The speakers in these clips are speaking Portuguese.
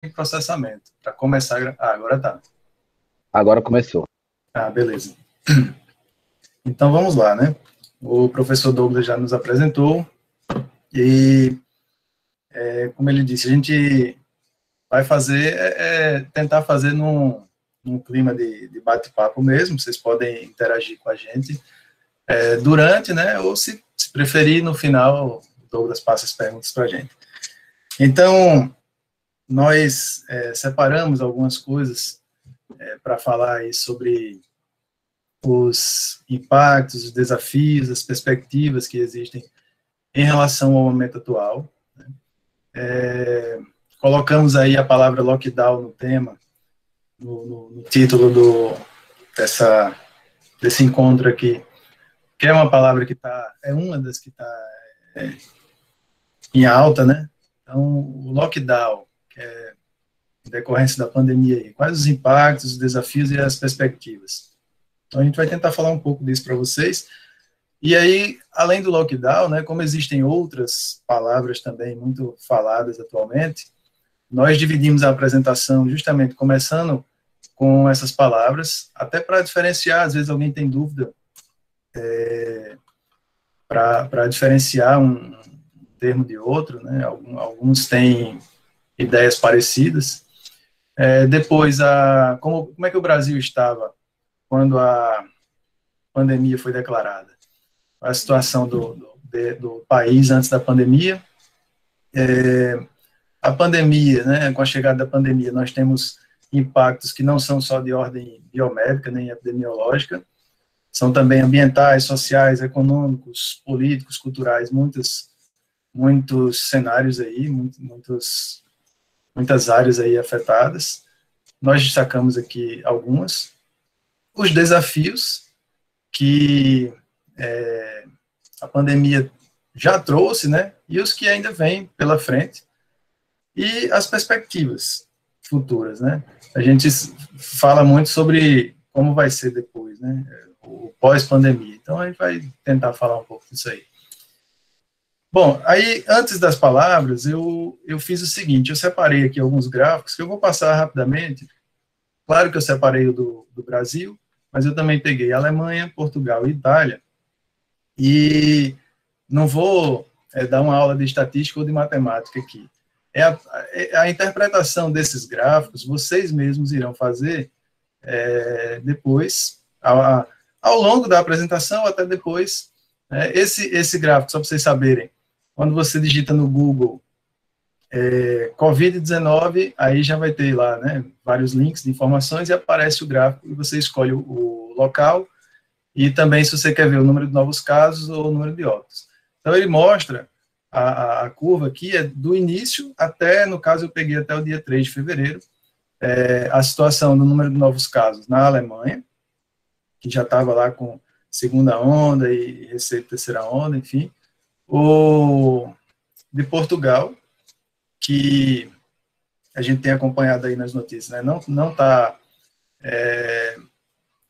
em processamento. Para começar agora tá. Agora começou. Beleza. Então vamos lá, né? O professor Douglas já nos apresentou e, como ele disse, a gente vai fazer, tentar fazer num clima de bate-papo mesmo. Vocês podem interagir com a gente durante, né? Ou se preferir, no final, o Douglas passa as perguntas para a gente. Então, nós separamos algumas coisas para falar aí sobre os impactos, os desafios, as perspectivas que existem em relação ao momento atual. Né? Colocamos aí a palavra lockdown no tema, no título desse encontro aqui, que é uma palavra que é uma das que está em alta, né? Então, o lockdown, que é em decorrência da pandemia aí, quais os impactos, os desafios e as perspectivas. Então, a gente vai tentar falar um pouco disso para vocês. E aí, além do lockdown, né, como existem outras palavras também muito faladas atualmente, nós dividimos a apresentação justamente começando com essas palavras, até para diferenciar, às vezes alguém tem dúvida, para diferenciar um termo de outro, né, alguns têm ideias parecidas. Depois, como é que o Brasil estava quando a pandemia foi declarada? A situação do país antes da pandemia. A pandemia, né, com a chegada da pandemia, nós temos impactos que não são só de ordem biomédica, nem epidemiológica, são também ambientais, sociais, econômicos, políticos, culturais, muitos cenários aí, muitas áreas aí afetadas. Nós destacamos aqui algumas. Os desafios que a pandemia já trouxe, né, e os que ainda vêm pela frente, e as perspectivas futuras, né. A gente fala muito sobre como vai ser depois, né, o pós-pandemia. Então, a gente vai tentar falar um pouco disso aí. Bom, aí, antes das palavras, eu fiz o seguinte, eu separei aqui alguns gráficos que eu vou passar rapidamente. Claro que eu separei o do Brasil, mas eu também peguei Alemanha, Portugal e Itália, e não vou dar uma aula de estatística ou de matemática aqui. A interpretação desses gráficos, vocês mesmos irão fazer depois, ao longo da apresentação, até depois. Esse gráfico, só para vocês saberem, quando você digita no Google Covid-19, aí já vai ter lá, né, vários links de informações e aparece o gráfico e você escolhe o local e também se você quer ver o número de novos casos ou o número de óbitos. Então, ele mostra a curva aqui do início até, no caso, eu peguei até o dia 3 de fevereiro, a situação do número de novos casos na Alemanha, que já estava lá com segunda onda e receio de terceira onda, enfim. O de Portugal, que a gente tem acompanhado aí nas notícias, né, não está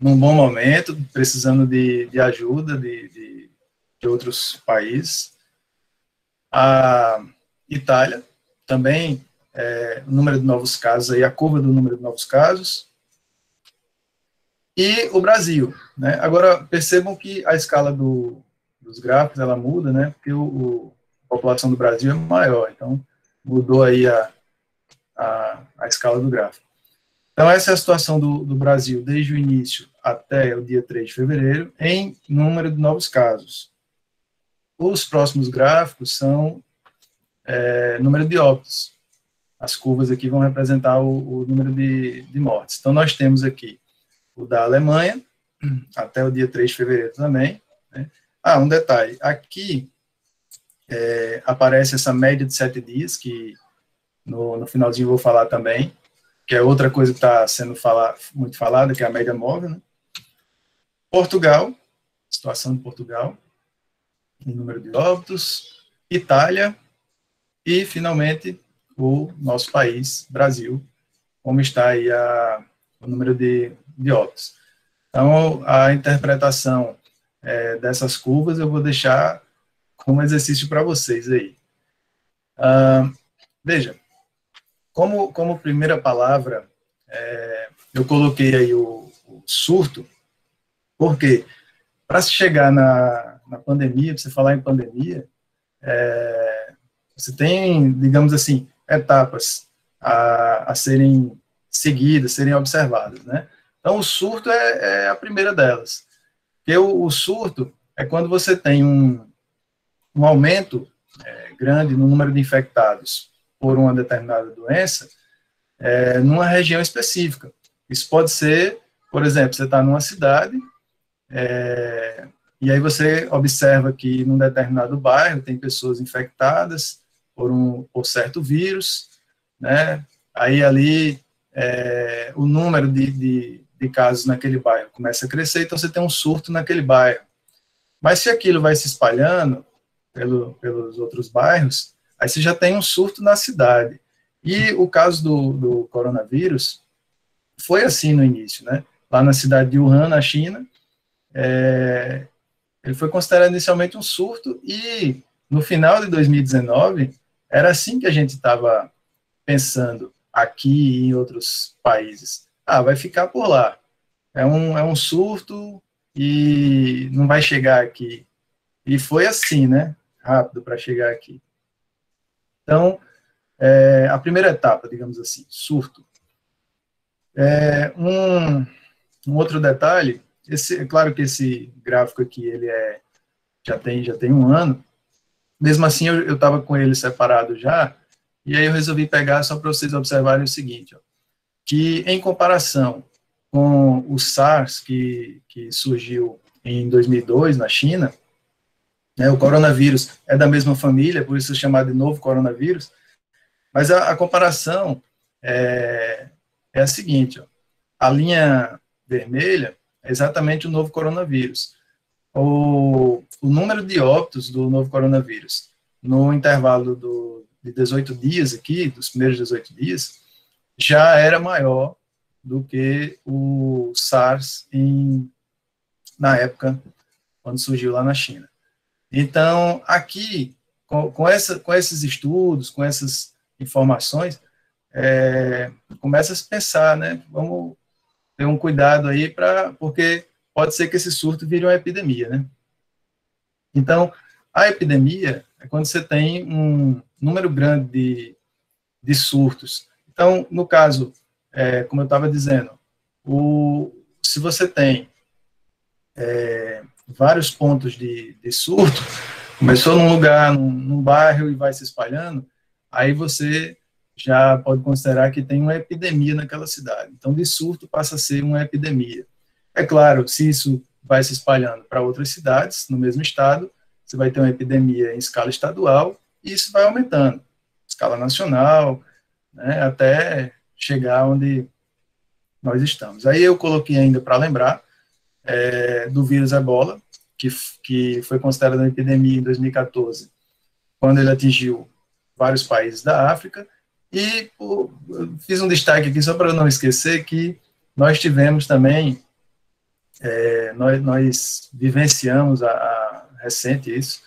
num bom momento, precisando de ajuda de outros países. A Itália, também, o número de novos casos, aí, a curva do número de novos casos. E o Brasil, né? Agora, percebam que a escala dos gráficos, ela muda, né? Porque a população do Brasil é maior, então mudou aí a escala do gráfico. Então, essa é a situação do Brasil desde o início até o dia 3 de fevereiro, em número de novos casos. Os próximos gráficos são número de óbitos. As curvas aqui vão representar o número de mortes. Então, nós temos aqui o da Alemanha, até o dia 3 de fevereiro também. Né? Um detalhe, aqui aparece essa média de 7 dias, que no finalzinho eu vou falar também, que é outra coisa que está sendo muito falada, que é a média móvel. Né? Portugal, situação de Portugal, em número de óbitos, Itália, e, finalmente, o nosso país, Brasil, como está aí o número de óbitos. Então, a interpretação dessas curvas eu vou deixar como exercício para vocês aí. Veja, como primeira palavra, eu coloquei aí o surto, porque para se chegar na pandemia, para você falar em pandemia, você tem, digamos assim, etapas a serem seguidas, serem observadas, né? Então, o surto é a primeira delas. Porque o surto é quando você tem um aumento grande no número de infectados por uma determinada doença, numa região específica. Isso pode ser, por exemplo, você está numa cidade, e aí você observa que num determinado bairro tem pessoas infectadas por certo vírus, né? Aí ali o número de casos naquele bairro começa a crescer, então você tem um surto naquele bairro. Mas se aquilo vai se espalhando pelos outros bairros, aí você já tem um surto na cidade. E o caso do coronavírus foi assim no início, né? Lá na cidade de Wuhan, na China, ele foi considerado inicialmente um surto e no final de 2019 era assim que a gente estava pensando aqui e em outros países. Vai ficar por lá. É um surto e não vai chegar aqui. E foi assim, né? Rápido para chegar aqui. Então, a primeira etapa, digamos assim, surto. Um outro detalhe, é claro que esse gráfico aqui, ele já tem um ano, mesmo assim eu estava com ele separado já, e aí eu resolvi pegar só para vocês observarem o seguinte, ó, que em comparação com o SARS, que surgiu em 2002 na China, né, o coronavírus é da mesma família, por isso é chamado de novo coronavírus, mas a comparação é a seguinte, ó, a linha vermelha é exatamente o novo coronavírus. O número de óbitos do novo coronavírus no intervalo de 18 dias aqui, dos primeiros 18 dias, já era maior do que o SARS na época, quando surgiu lá na China. Então, aqui, com esses estudos, com essas informações, começa a se pensar, né? Vamos ter um cuidado aí, porque pode ser que esse surto vire uma epidemia, né? Então, a epidemia é quando você tem um número grande de surtos. Então, no caso, como eu estava dizendo, se você tem vários pontos de surto, começou num lugar, num bairro e vai se espalhando, aí você já pode considerar que tem uma epidemia naquela cidade. Então, de surto passa a ser uma epidemia. É claro, se isso vai se espalhando para outras cidades, no mesmo estado, você vai ter uma epidemia em escala estadual, e isso vai aumentando, escala nacional, né, até chegar onde nós estamos. Aí eu coloquei ainda para lembrar do vírus Ebola, que foi considerado uma epidemia em 2014, quando ele atingiu vários países da África, e fiz um destaque aqui só para não esquecer que nós tivemos também, nós vivenciamos recente isso,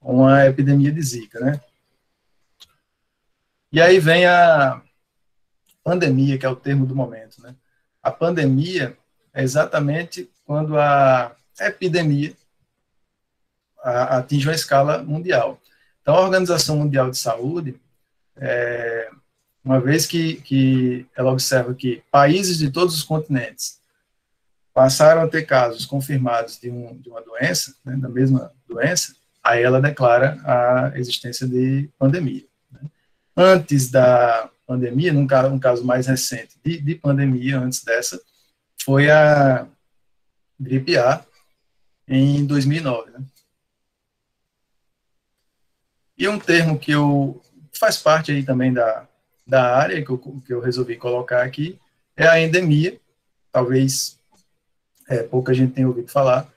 uma epidemia de Zika, né? E aí vem a pandemia, que é o termo do momento, né? A pandemia é exatamente quando a epidemia atinge uma escala mundial. Então, a Organização Mundial de Saúde, uma vez que ela observa que países de todos os continentes passaram a ter casos confirmados de uma doença, né, da mesma doença, aí ela declara a existência de pandemia. Né? Antes da pandemia, um caso mais recente de pandemia, antes dessa, foi a gripe A, em 2009. Né? E um termo que faz parte aí também da área que eu resolvi colocar aqui é a endemia. Talvez pouca gente tenha ouvido falar,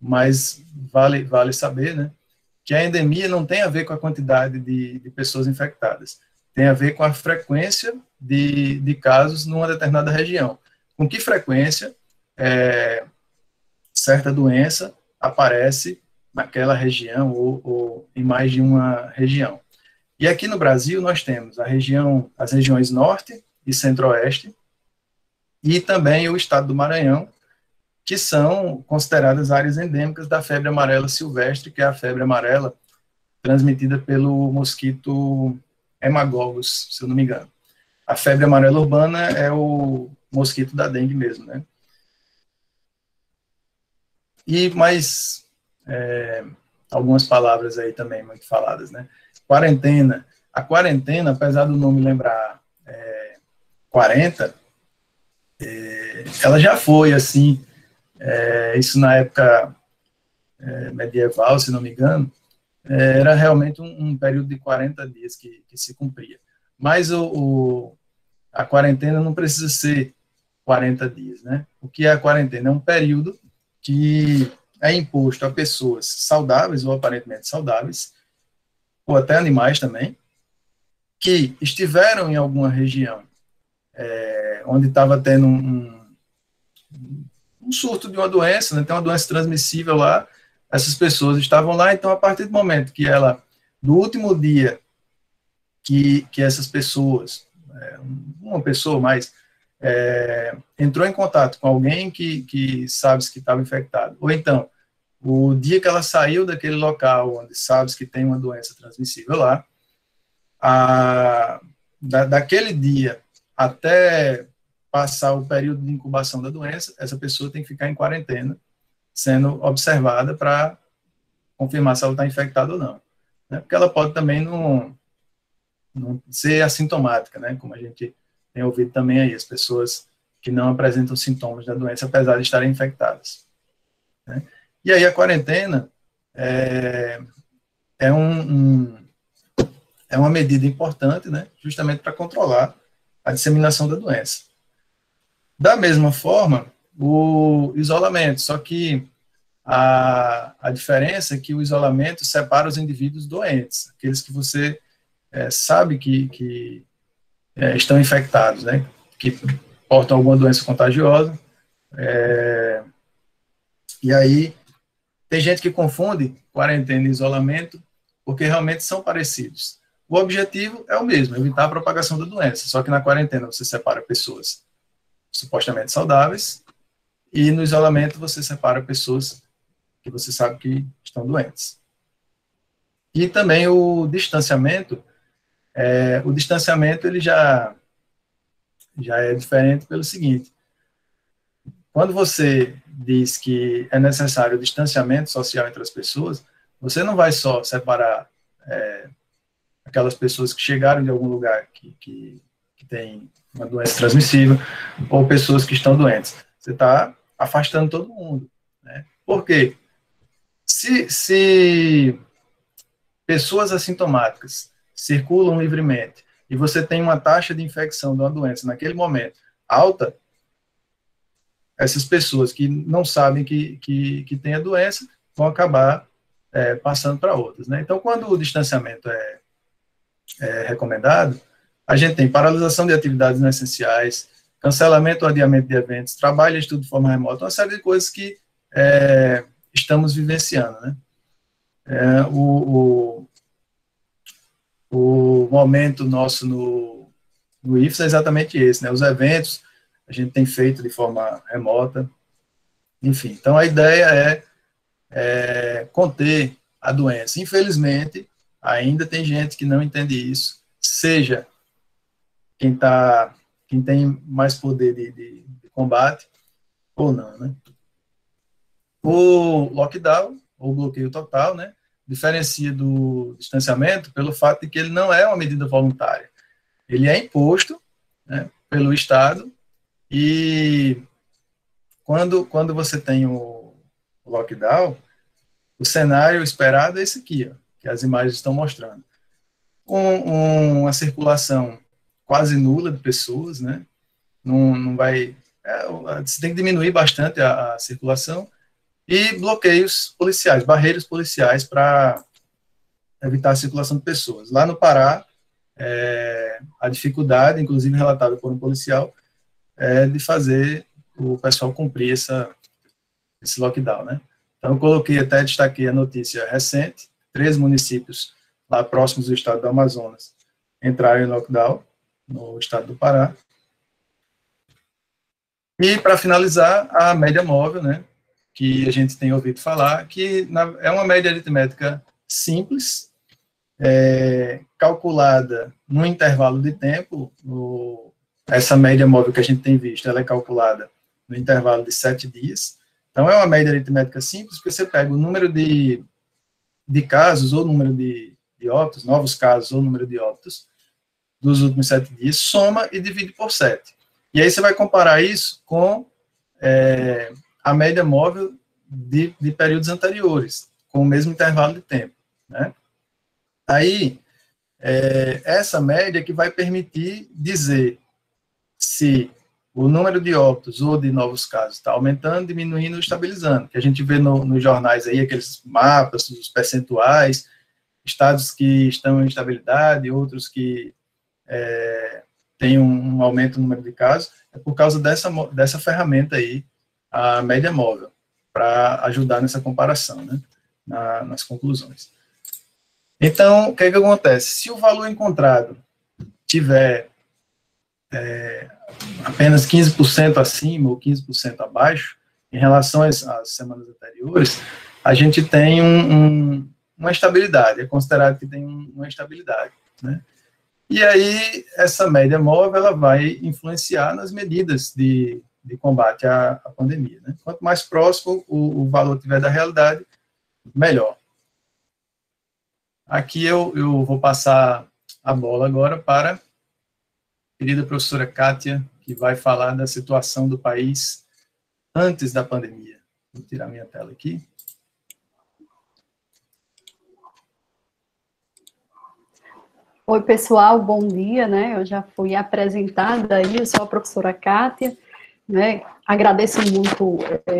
mas vale saber, né, que a endemia não tem a ver com a quantidade de pessoas infectadas, tem a ver com a frequência de casos numa determinada região. Com que frequência certa doença aparece naquela região ou em mais de uma região. E aqui no Brasil nós temos as regiões norte e centro-oeste, e também o estado do Maranhão, que são consideradas áreas endêmicas da febre amarela silvestre, que é a febre amarela transmitida pelo mosquito Hemagogos, se eu não me engano. A febre amarela urbana é o mosquito da dengue mesmo, né? E mais algumas palavras aí também muito faladas, né? Quarentena. A quarentena, apesar do nome lembrar 40, ela já foi, assim, isso na época medieval, se não me engano, era realmente um período de 40 dias que se cumpria. Mas a quarentena não precisa ser 40 dias, né? O que é a quarentena? É um período que é imposto a pessoas saudáveis ou aparentemente saudáveis, ou até animais também, que estiveram em alguma região onde estava tendo um surto de uma doença, né? Tem uma doença transmissível lá, essas pessoas estavam lá, então a partir do momento que do último dia que essas pessoas, uma pessoa mais, entrou em contato com alguém que sabe que estava infectado, ou então, o dia que ela saiu daquele local onde sabe que tem uma doença transmissível lá, daquele dia até passar o período de incubação da doença, essa pessoa tem que ficar em quarentena, sendo observada para confirmar se ela está infectada ou não. Né? Porque ela pode também não ser assintomática, né? Como a gente tem ouvido também aí, as pessoas que não apresentam sintomas da doença, apesar de estarem infectadas. Né? E aí a quarentena é uma medida importante, né? Justamente para controlar a disseminação da doença. Da mesma forma, o isolamento, só que a diferença é que o isolamento separa os indivíduos doentes, aqueles que você sabe que estão infectados, né, que portam alguma doença contagiosa, e aí tem gente que confunde quarentena e isolamento, porque realmente são parecidos. O objetivo é o mesmo, evitar a propagação da doença, só que na quarentena você separa pessoas supostamente saudáveis, e no isolamento você separa pessoas que você sabe que estão doentes. E também o distanciamento ele já é diferente pelo seguinte: quando você diz que é necessário o distanciamento social entre as pessoas, você não vai só separar aquelas pessoas que chegaram de algum lugar que tem uma doença transmissível, ou pessoas que estão doentes. Você está afastando todo mundo. Né? Por quê? Se pessoas assintomáticas circulam livremente e você tem uma taxa de infecção de uma doença naquele momento alta, essas pessoas que não sabem que tem a doença vão acabar passando para outras. Né? Então, quando o distanciamento é recomendado, a gente tem paralisação de atividades não essenciais, cancelamento ou adiamento de eventos, trabalho e estudo de forma remota, uma série de coisas que estamos vivenciando. Né? O momento nosso no IFES é exatamente esse, né? Os eventos a gente tem feito de forma remota, enfim. Então, a ideia é conter a doença. Infelizmente, ainda tem gente que não entende isso, seja quem tem mais poder de combate ou não, né? O lockdown, ou bloqueio total, né, diferencia do distanciamento pelo fato de que ele não é uma medida voluntária. Ele é imposto, né, pelo Estado, e quando você tem o lockdown, o cenário esperado é esse aqui, ó, que as imagens estão mostrando. Uma circulação quase nula de pessoas, né? Não vai... você tem que diminuir bastante a circulação, e bloqueios policiais, barreiras policiais para evitar a circulação de pessoas. Lá no Pará, a dificuldade, inclusive relatada por um policial, é de fazer o pessoal cumprir esse lockdown, né? Então, eu destaquei a notícia recente: 3 municípios lá próximos do estado do Amazonas, entraram em lockdown, no estado do Pará. E, para finalizar, a média móvel, né, que a gente tem ouvido falar, que é uma média aritmética simples, calculada no intervalo de tempo. Essa média móvel que a gente tem visto, ela é calculada no intervalo de 7 dias. Então, é uma média aritmética simples, porque você pega o número de casos, ou número de óbitos, novos casos, ou número de óbitos, dos últimos 7 dias, soma e divide por 7. E aí você vai comparar isso com a média móvel de períodos anteriores, com o mesmo intervalo de tempo, né? Aí, essa média que vai permitir dizer se o número de óbitos ou de novos casos está aumentando, diminuindo ou estabilizando, que a gente vê nos jornais aí, aqueles mapas, os percentuais, estados que estão em estabilidade, outros que tem um aumento no número de casos, é por causa dessa ferramenta aí, a média móvel, para ajudar nessa comparação, né, nas conclusões. Então, o que acontece? Se o valor encontrado tiver apenas 15% acima ou 15% abaixo, em relação às semanas anteriores, a gente tem uma estabilidade, é considerado que tem uma estabilidade, né? E aí, essa média móvel, ela vai influenciar nas medidas de combate à pandemia, né? Quanto mais próximo o valor tiver da realidade, melhor. Aqui eu vou passar a bola agora para a querida professora Kátia, que vai falar da situação do país antes da pandemia. Vou tirar minha tela aqui. Oi, pessoal, bom dia, né? Eu já fui apresentada aí, eu sou a professora Kátia, né? Agradeço muito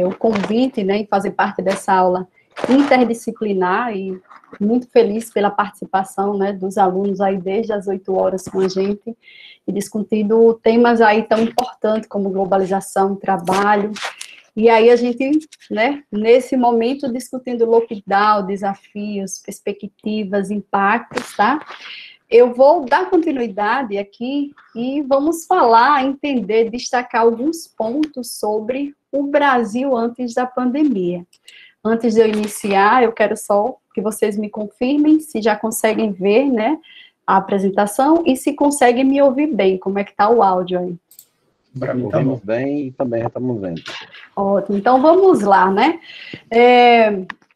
o convite, né, em fazer parte dessa aula interdisciplinar e muito feliz pela participação, né, dos alunos aí desde as 8 horas com a gente e discutindo temas aí tão importantes como globalização, trabalho. E aí a gente, né, nesse momento, discutindo lockdown, desafios, perspectivas, impactos, tá? Eu vou dar continuidade aqui e vamos falar, entender, destacar alguns pontos sobre o Brasil antes da pandemia. Antes de eu iniciar, eu quero só que vocês me confirmem se já conseguem ver, né, a apresentação e se conseguem me ouvir bem, como é que está o áudio aí. Para mim estamos bem e também já estamos vendo. Ótimo, então vamos lá, né?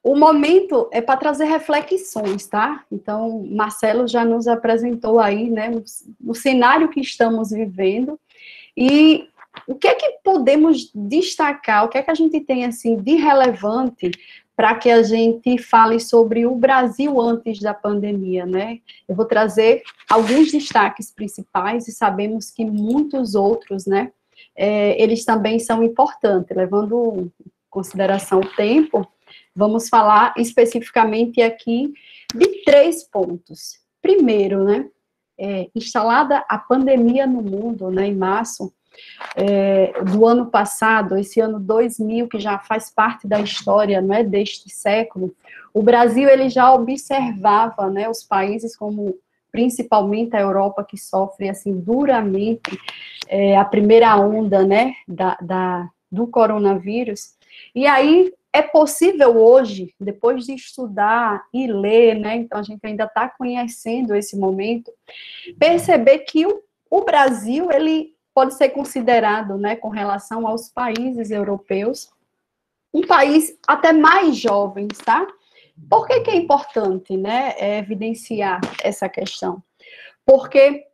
O momento é para trazer reflexões, tá? Então, Marcelo já nos apresentou aí, né, o cenário que estamos vivendo e o que é que podemos destacar, o que é que a gente tem, assim, de relevante para que a gente fale sobre o Brasil antes da pandemia, né? Eu vou trazer alguns destaques principais e sabemos que muitos outros, né, eles também são importantes, levando em consideração o tempo, vamos falar especificamente aqui de 3 pontos. Primeiro, né, instalada a pandemia no mundo, né, em março do ano passado, esse ano 2000, que já faz parte da história, né, deste século, o Brasil ele já observava, né, os países como principalmente a Europa, que sofre assim duramente a primeira onda, né, do coronavírus. E aí é possível hoje, depois de estudar e ler, né, então a gente ainda está conhecendo esse momento, perceber que o Brasil, ele pode ser considerado, né, com relação aos países europeus, um país até mais jovem, tá? Por que é importante, né, evidenciar essa questão? Porque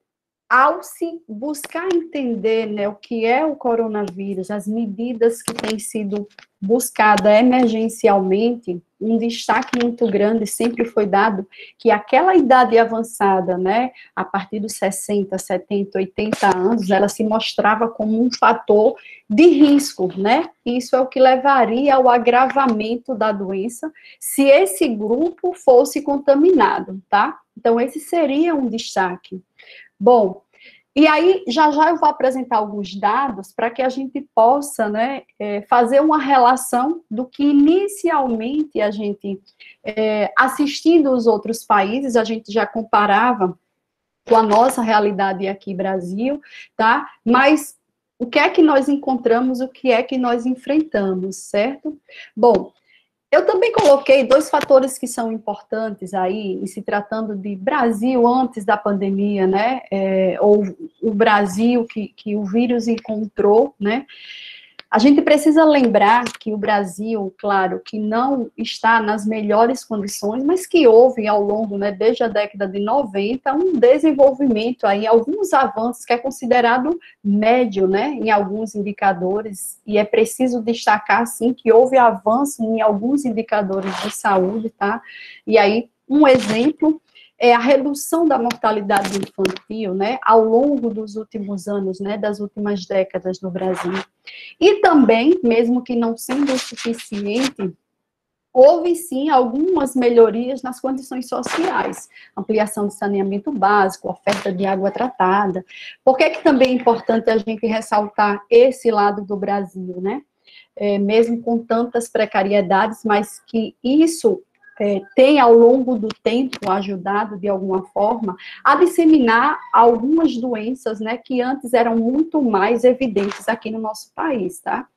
ao se buscar entender, né, o que é o coronavírus, as medidas que têm sido buscadas emergencialmente, um destaque muito grande sempre foi dado que aquela idade avançada, né, a partir dos 60, 70, 80 anos, ela se mostrava como um fator de risco, né? Isso é o que levaria ao agravamento da doença se esse grupo fosse contaminado, tá? Então, esse seria um destaque. Bom, E aí, já já eu vou apresentar alguns dados para que a gente possa, né, fazer uma relação do que inicialmente a gente, assistindo os outros países, a gente já comparava com a nossa realidade aqui, Brasil, tá? Mas o que é que nós encontramos, o que é que nós enfrentamos, certo? Bom, eu também coloquei dois fatores que são importantes aí, em se tratando de Brasil antes da pandemia, né? Ou o Brasil que o vírus encontrou, né? A gente precisa lembrar que o Brasil, claro, que não está nas melhores condições, mas que houve ao longo, né, desde a década de 90, um desenvolvimento aí, alguns avanços que é considerado médio, né, em alguns indicadores, e é preciso destacar, sim, que houve avanço em alguns indicadores de saúde, tá? E aí, um exemplo é a redução da mortalidade infantil, né, ao longo dos últimos anos, né, das últimas décadas no Brasil. E também, mesmo que não sendo o suficiente, houve sim algumas melhorias nas condições sociais, ampliação de saneamento básico, oferta de água tratada. Por que também é importante a gente ressaltar esse lado do Brasil, né? Mesmo com tantas precariedades, mas que isso tem, ao longo do tempo, ajudado, de alguma forma, a disseminar algumas doenças, né, que antes eram muito mais evidentes aqui no nosso país, tá?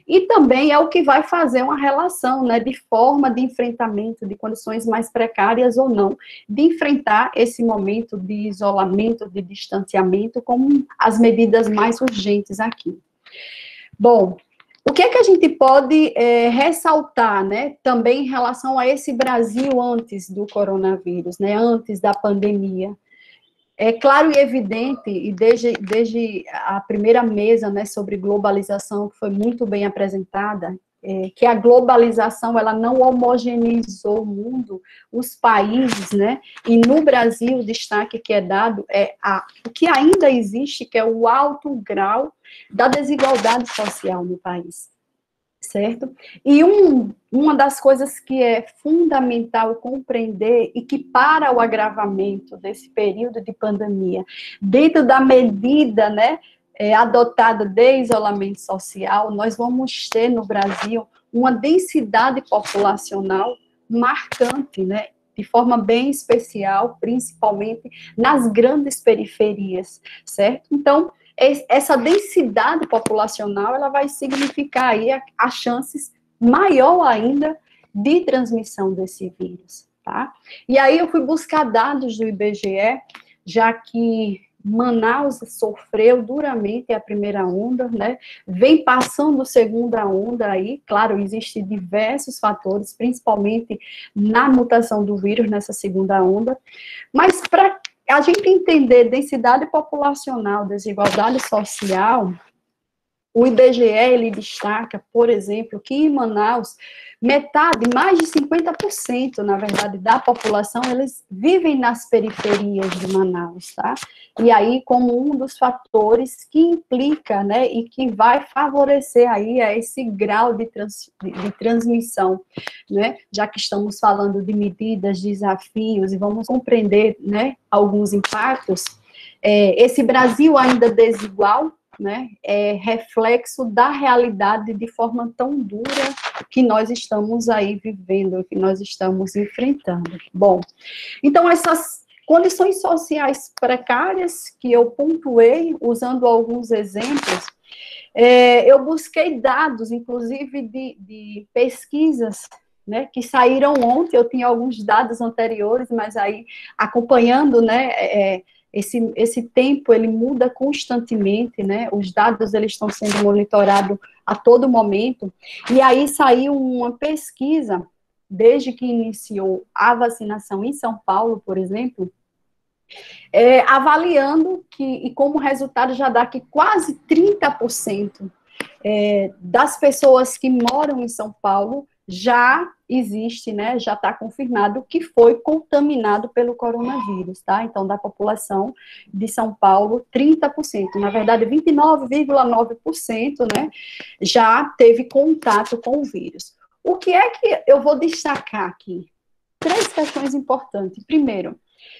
E também é o que vai fazer uma relação, né, de forma de enfrentamento, de condições mais precárias ou não, de enfrentar esse momento de isolamento, de distanciamento, como as medidas mais urgentes aqui. Bom, o que é que a gente pode ressaltar, né, também em relação a esse Brasil antes do coronavírus, né, antes da pandemia? É claro e evidente, e desde a primeira mesa, né, sobre globalização, que foi muito bem apresentada, que a globalização, ela não homogeneizou o mundo, os países, né, e no Brasil, o destaque que é dado é o que ainda existe, que é o alto grau da desigualdade social no país, certo? E uma das coisas que é fundamental compreender e que para o agravamento desse período de pandemia, dentro da medida, né, adotada de isolamento social, nós vamos ter no Brasil uma densidade populacional marcante, né, de forma bem especial, principalmente nas grandes periferias, certo? Então, essa densidade populacional, ela vai significar aí as chances maior ainda de transmissão desse vírus, tá? E aí eu fui buscar dados do IBGE, já que Manaus sofreu duramente a primeira onda, né? Vem passando a segunda onda aí, claro, existem diversos fatores, principalmente na mutação do vírus nessa segunda onda, mas para a gente entender densidade populacional, desigualdade social, o IBGE, ele destaca, por exemplo, que em Manaus, metade, mais de 50%, na verdade, da população, eles vivem nas periferias de Manaus, tá? E aí, como um dos fatores que implica, né, e que vai favorecer aí a esse grau de transmissão, né? Já que estamos falando de medidas, desafios, e vamos compreender, né, alguns impactos, esse Brasil ainda desigual, né, é reflexo da realidade de forma tão dura que nós estamos aí vivendo, que nós estamos enfrentando. Bom, então essas condições sociais precárias que eu pontuei, usando alguns exemplos, eu busquei dados, inclusive de pesquisas, né, que saíram ontem. Eu tinha alguns dados anteriores, mas aí acompanhando, né, esse tempo, ele muda constantemente, né, os dados, eles estão sendo monitorados a todo momento, e aí saiu uma pesquisa, desde que iniciou a vacinação em São Paulo, por exemplo, avaliando que, e como resultado já dá que quase 30% das pessoas que moram em São Paulo já existe, né, já está confirmado que foi contaminado pelo coronavírus, tá? Então, da população de São Paulo, 30%, na verdade, 29,9%, né, já teve contato com o vírus. O que é que eu vou destacar aqui? 3 questões importantes. Primeiro,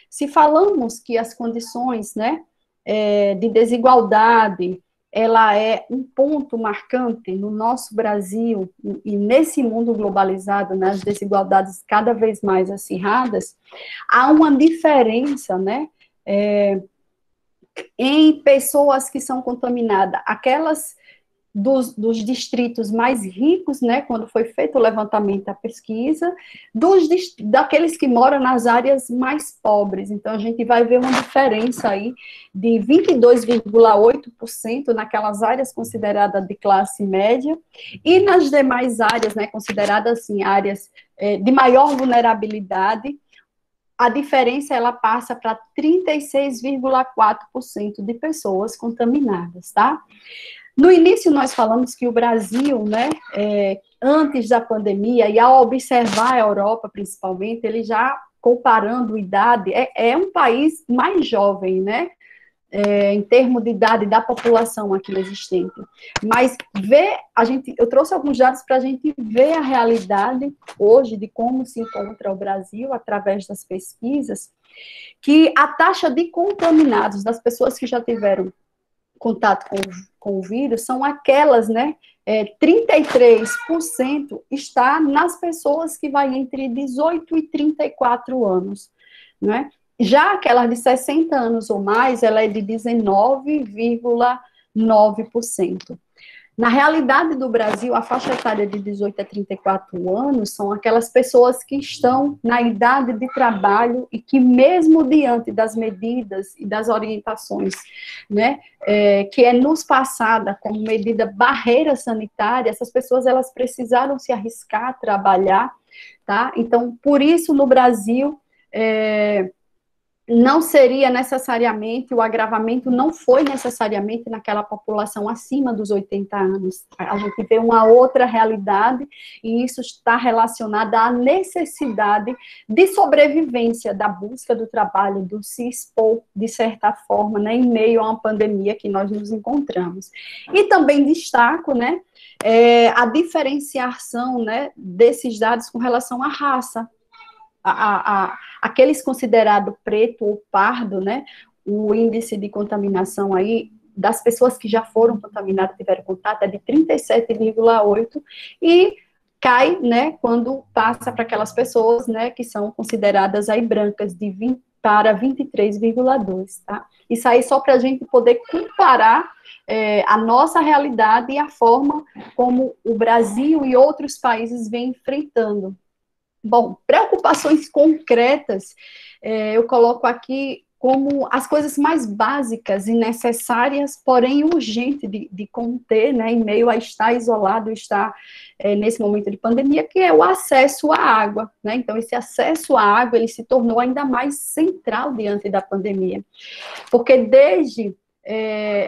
se falamos que as condições, né, de desigualdade, ela é um ponto marcante no nosso Brasil e nesse mundo globalizado, né, as desigualdades cada vez mais acirradas, há uma diferença, né, em pessoas que são contaminadas, aquelas dos distritos mais ricos, né, quando foi feito o levantamento da pesquisa, daqueles que moram nas áreas mais pobres. Então, a gente vai ver uma diferença aí de 22,8% naquelas áreas consideradas de classe média, e nas demais áreas, né, consideradas, assim, áreas de maior vulnerabilidade, a diferença, ela passa para 36,4% de pessoas contaminadas, tá? No início, nós falamos que o Brasil, né, antes da pandemia, e ao observar a Europa, principalmente, ele já, comparando idade, é um país mais jovem, né, em termos de idade da população aqui existente. Mas eu trouxe alguns dados para a gente ver a realidade hoje de como se encontra o Brasil através das pesquisas, que a taxa de contaminados das pessoas que já tiveram contato com o vírus são aquelas, né, 33% está nas pessoas que vai entre 18 e 34 anos, né? Já aquelas de 60 anos ou mais, ela é de 19,9%. Na realidade do Brasil, a faixa etária de 18 a 34 anos são aquelas pessoas que estão na idade de trabalho e que, mesmo diante das medidas e das orientações, né, que é nos passada como medida barreira sanitária, essas pessoas, elas precisaram se arriscar a trabalhar, tá? Então, por isso, no Brasil, não seria necessariamente, o agravamento não foi necessariamente naquela população acima dos 80 anos. A gente vê uma outra realidade, e isso está relacionado à necessidade de sobrevivência, da busca do trabalho, do se expor, de certa forma, né, em meio a uma pandemia que nós nos encontramos. E também destaco, né, a diferenciação, né, desses dados com relação à raça. Aqueles considerados preto ou pardo, né, o índice de contaminação aí, das pessoas que já foram contaminadas, tiveram contato, é de 37,8, e cai, né, quando passa para aquelas pessoas, né, que são consideradas aí brancas, de 20 para 23,2, tá? Isso aí só para a gente poder comparar a nossa realidade e a forma como o Brasil e outros países vêm enfrentando. Bom, preocupações concretas, eu coloco aqui como as coisas mais básicas e necessárias, porém urgentes de conter, né, em meio a estar isolado, estar nesse momento de pandemia, que é o acesso à água, né? Então, esse acesso à água, ele se tornou ainda mais central diante da pandemia, porque desde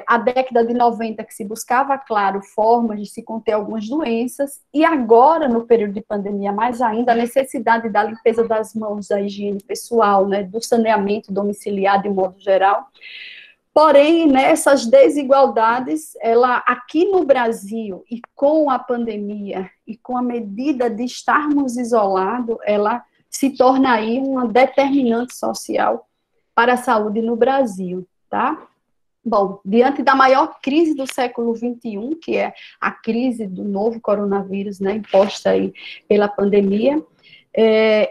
a década de 90, que se buscava, claro, formas de se conter algumas doenças, e agora, no período de pandemia, mais ainda, a necessidade da limpeza das mãos, da higiene pessoal, né, do saneamento domiciliar, de modo geral. Porém, nessas desigualdades, ela, aqui no Brasil, e com a pandemia, e com a medida de estarmos isolados, ela se torna aí uma determinante social para a saúde no Brasil, tá? Bom, diante da maior crise do século XXI, que é a crise do novo coronavírus, né, imposta aí pela pandemia,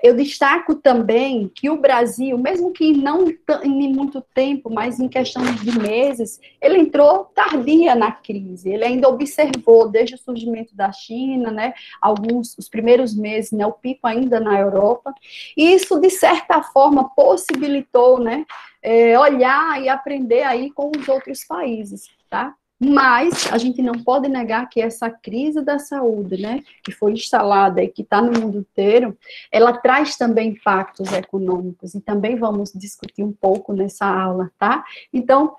eu destaco também que o Brasil, mesmo que não em muito tempo, mas em questão de meses, ele entrou tardia na crise, ele ainda observou desde o surgimento da China, né, os primeiros meses, né, o pico ainda na Europa, e isso, de certa forma, possibilitou, né, olhar e aprender aí com os outros países, tá? Mas a gente não pode negar que essa crise da saúde, né, que foi instalada e que está no mundo inteiro, ela traz também impactos econômicos, e também vamos discutir um pouco nessa aula, tá? Então,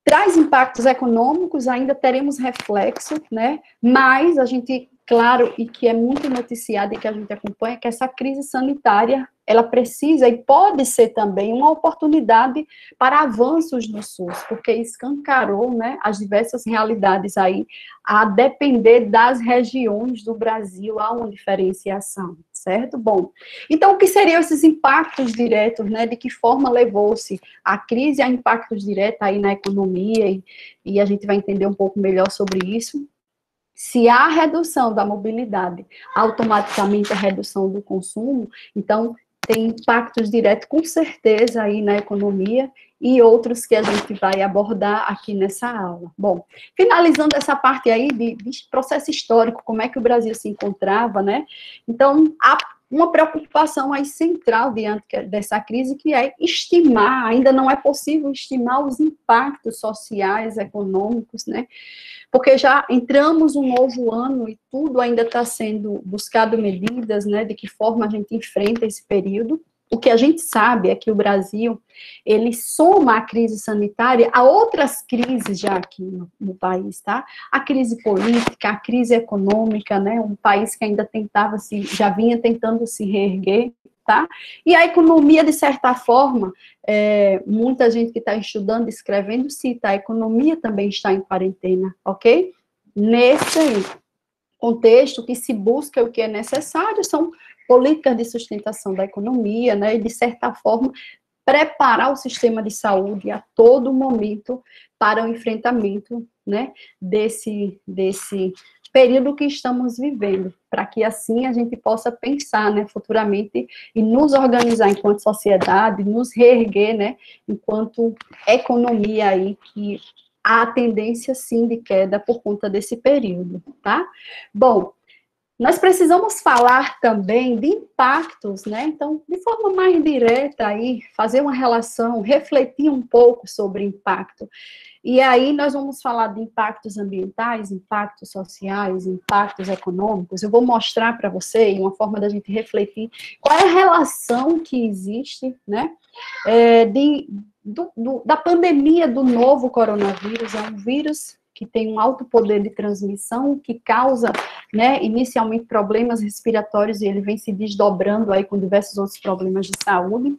traz impactos econômicos, ainda teremos reflexo, né, mas a gente claro e que é muito noticiado e que a gente acompanha, que essa crise sanitária, ela precisa e pode ser também uma oportunidade para avanços no SUS, porque escancarou, né, as diversas realidades aí, a depender das regiões do Brasil, há uma diferenciação, certo? Bom, então o que seriam esses impactos diretos, né, de que forma levou-se a crise a impactos diretos aí na economia, e a gente vai entender um pouco melhor sobre isso. Se há redução da mobilidade, automaticamente a redução do consumo, então tem impactos diretos com certeza aí na economia e outros que a gente vai abordar aqui nessa aula. Bom, finalizando essa parte aí de processo histórico, como é que o Brasil se encontrava, né? Então, há uma preocupação aí central diante dessa crise, que é estimar, ainda não é possível estimar os impactos sociais, econômicos, né? Porque já entramos um novo ano e tudo ainda está sendo buscado medidas, né, de que forma a gente enfrenta esse período. O que a gente sabe é que o Brasil, ele soma a crise sanitária a outras crises já aqui no país, tá? A crise política, a crise econômica, né, um país que ainda já vinha tentando se reerguer, tá? E a economia, de certa forma, muita gente que está estudando, escrevendo, cita, a economia também está em quarentena, ok? Nesse contexto, o que se busca, o que é necessário, são políticas de sustentação da economia, né, e, de certa forma, preparar o sistema de saúde a todo momento para o enfrentamento, né, desse período que estamos vivendo, para que assim a gente possa pensar, né, futuramente e nos organizar enquanto sociedade, nos reerguer, né, enquanto economia aí, que há tendência sim de queda por conta desse período, tá? Bom, nós precisamos falar também de impactos, né? Então, de forma mais direta aí, fazer uma relação, refletir um pouco sobre impacto. E aí nós vamos falar de impactos ambientais, impactos sociais, impactos econômicos. Eu vou mostrar para você, uma forma da gente refletir, qual é a relação que existe, né, da pandemia do novo coronavírus. É um vírus que tem um alto poder de transmissão, que causa, né, inicialmente problemas respiratórios, e ele vem se desdobrando aí com diversos outros problemas de saúde.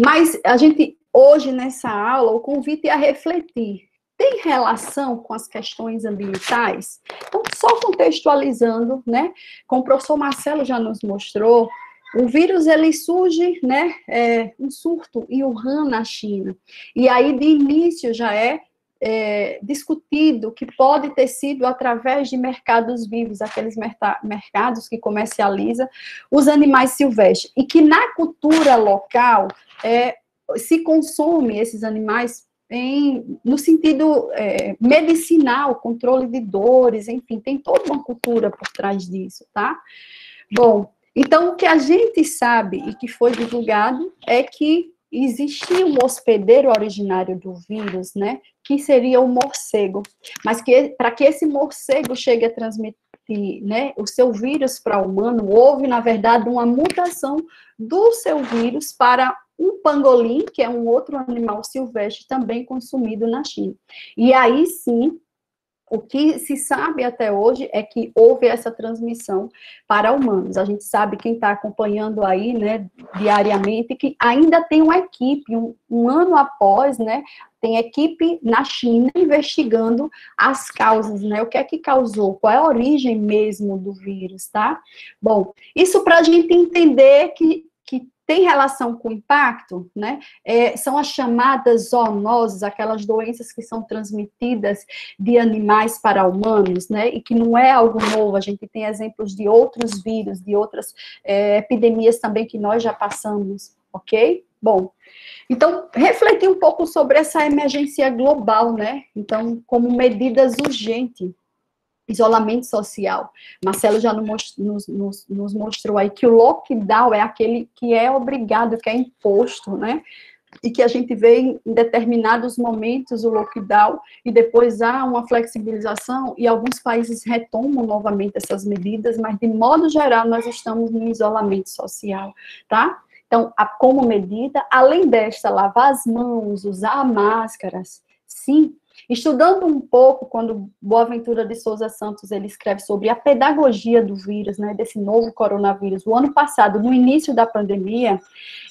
Mas a gente, hoje, nessa aula, o convite é a refletir. Tem relação com as questões ambientais? Então, só contextualizando, né, como o professor Marcelo já nos mostrou, o vírus, ele surge, né, um surto em Wuhan, na China. E aí, de início, já é discutido que pode ter sido através de mercados vivos, aqueles mercados que comercializam os animais silvestres, e que na cultura local se consome esses animais no sentido medicinal, controle de dores, enfim, tem toda uma cultura por trás disso, tá? Bom, então o que a gente sabe e que foi divulgado é que existia um hospedeiro originário do vírus, né, que seria o morcego, mas que para que esse morcego chegue a transmitir, né, o seu vírus para o humano, houve, na verdade, uma mutação do seu vírus para um pangolim, que é um outro animal silvestre também consumido na China. E aí sim, o que se sabe até hoje é que houve essa transmissão para humanos. A gente sabe, quem está acompanhando aí, né, diariamente, que ainda tem uma equipe, um ano após, né, tem equipe na China investigando as causas, né, o que é que causou, qual é a origem mesmo do vírus, tá? Bom, isso para a gente entender que tem relação com o impacto, né? São as chamadas zoonoses, aquelas doenças que são transmitidas de animais para humanos, né? E que não é algo novo, a gente tem exemplos de outros vírus, de outras epidemias também que nós já passamos, ok? Bom, então, refletir um pouco sobre essa emergência global, né? Então, como medidas urgentes, isolamento social. Marcelo já nos mostrou aí que o lockdown é aquele que é obrigado, que é imposto, né? E que a gente vê em determinados momentos o lockdown, e depois há uma flexibilização, e alguns países retomam novamente essas medidas, mas, de modo geral, nós estamos no isolamento social, tá? Então, como medida, além desta, lavar as mãos, usar máscaras, sim, Estudando um pouco, quando Boaventura de Souza Santos, ele escreve sobre a pedagogia do vírus, né, desse novo coronavírus, o ano passado, no início da pandemia,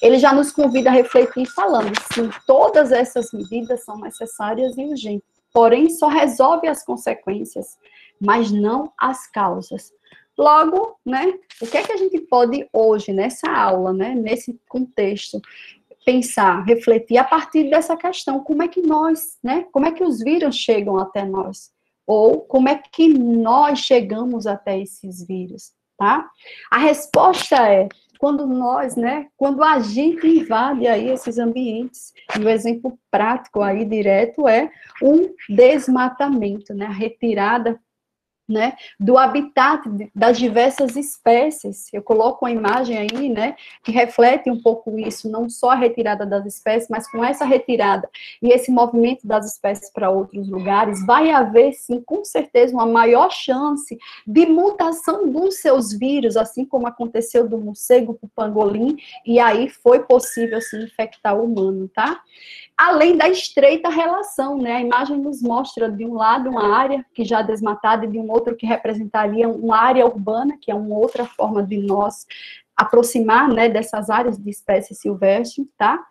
ele já nos convida a refletir falando, sim, todas essas medidas são necessárias e urgentes, porém, só resolve as consequências, mas não as causas. Logo, né, o que é que a gente pode hoje, nessa aula, né, nesse contexto, pensar, refletir a partir dessa questão, como é que nós, né, como é que os vírus chegam até nós? Ou como é que nós chegamos até esses vírus, tá? A resposta é, quando nós, né, quando a gente invade aí esses ambientes, e o exemplo prático aí, direto, é um desmatamento, né, a retirada, né, do habitat das diversas espécies. Eu coloco uma imagem aí, né, que reflete um pouco isso, não só a retirada das espécies, mas com essa retirada e esse movimento das espécies para outros lugares, vai haver, sim, com certeza, uma maior chance de mutação dos seus vírus, assim como aconteceu do morcego para o pangolim, e aí foi possível, sim, infectar o humano, tá? Além da estreita relação, né? A imagem nos mostra, de um lado, uma área que já desmatada, e de um outro que representaria uma área urbana, que é uma outra forma de nós aproximar, né, dessas áreas de espécies silvestres, tá?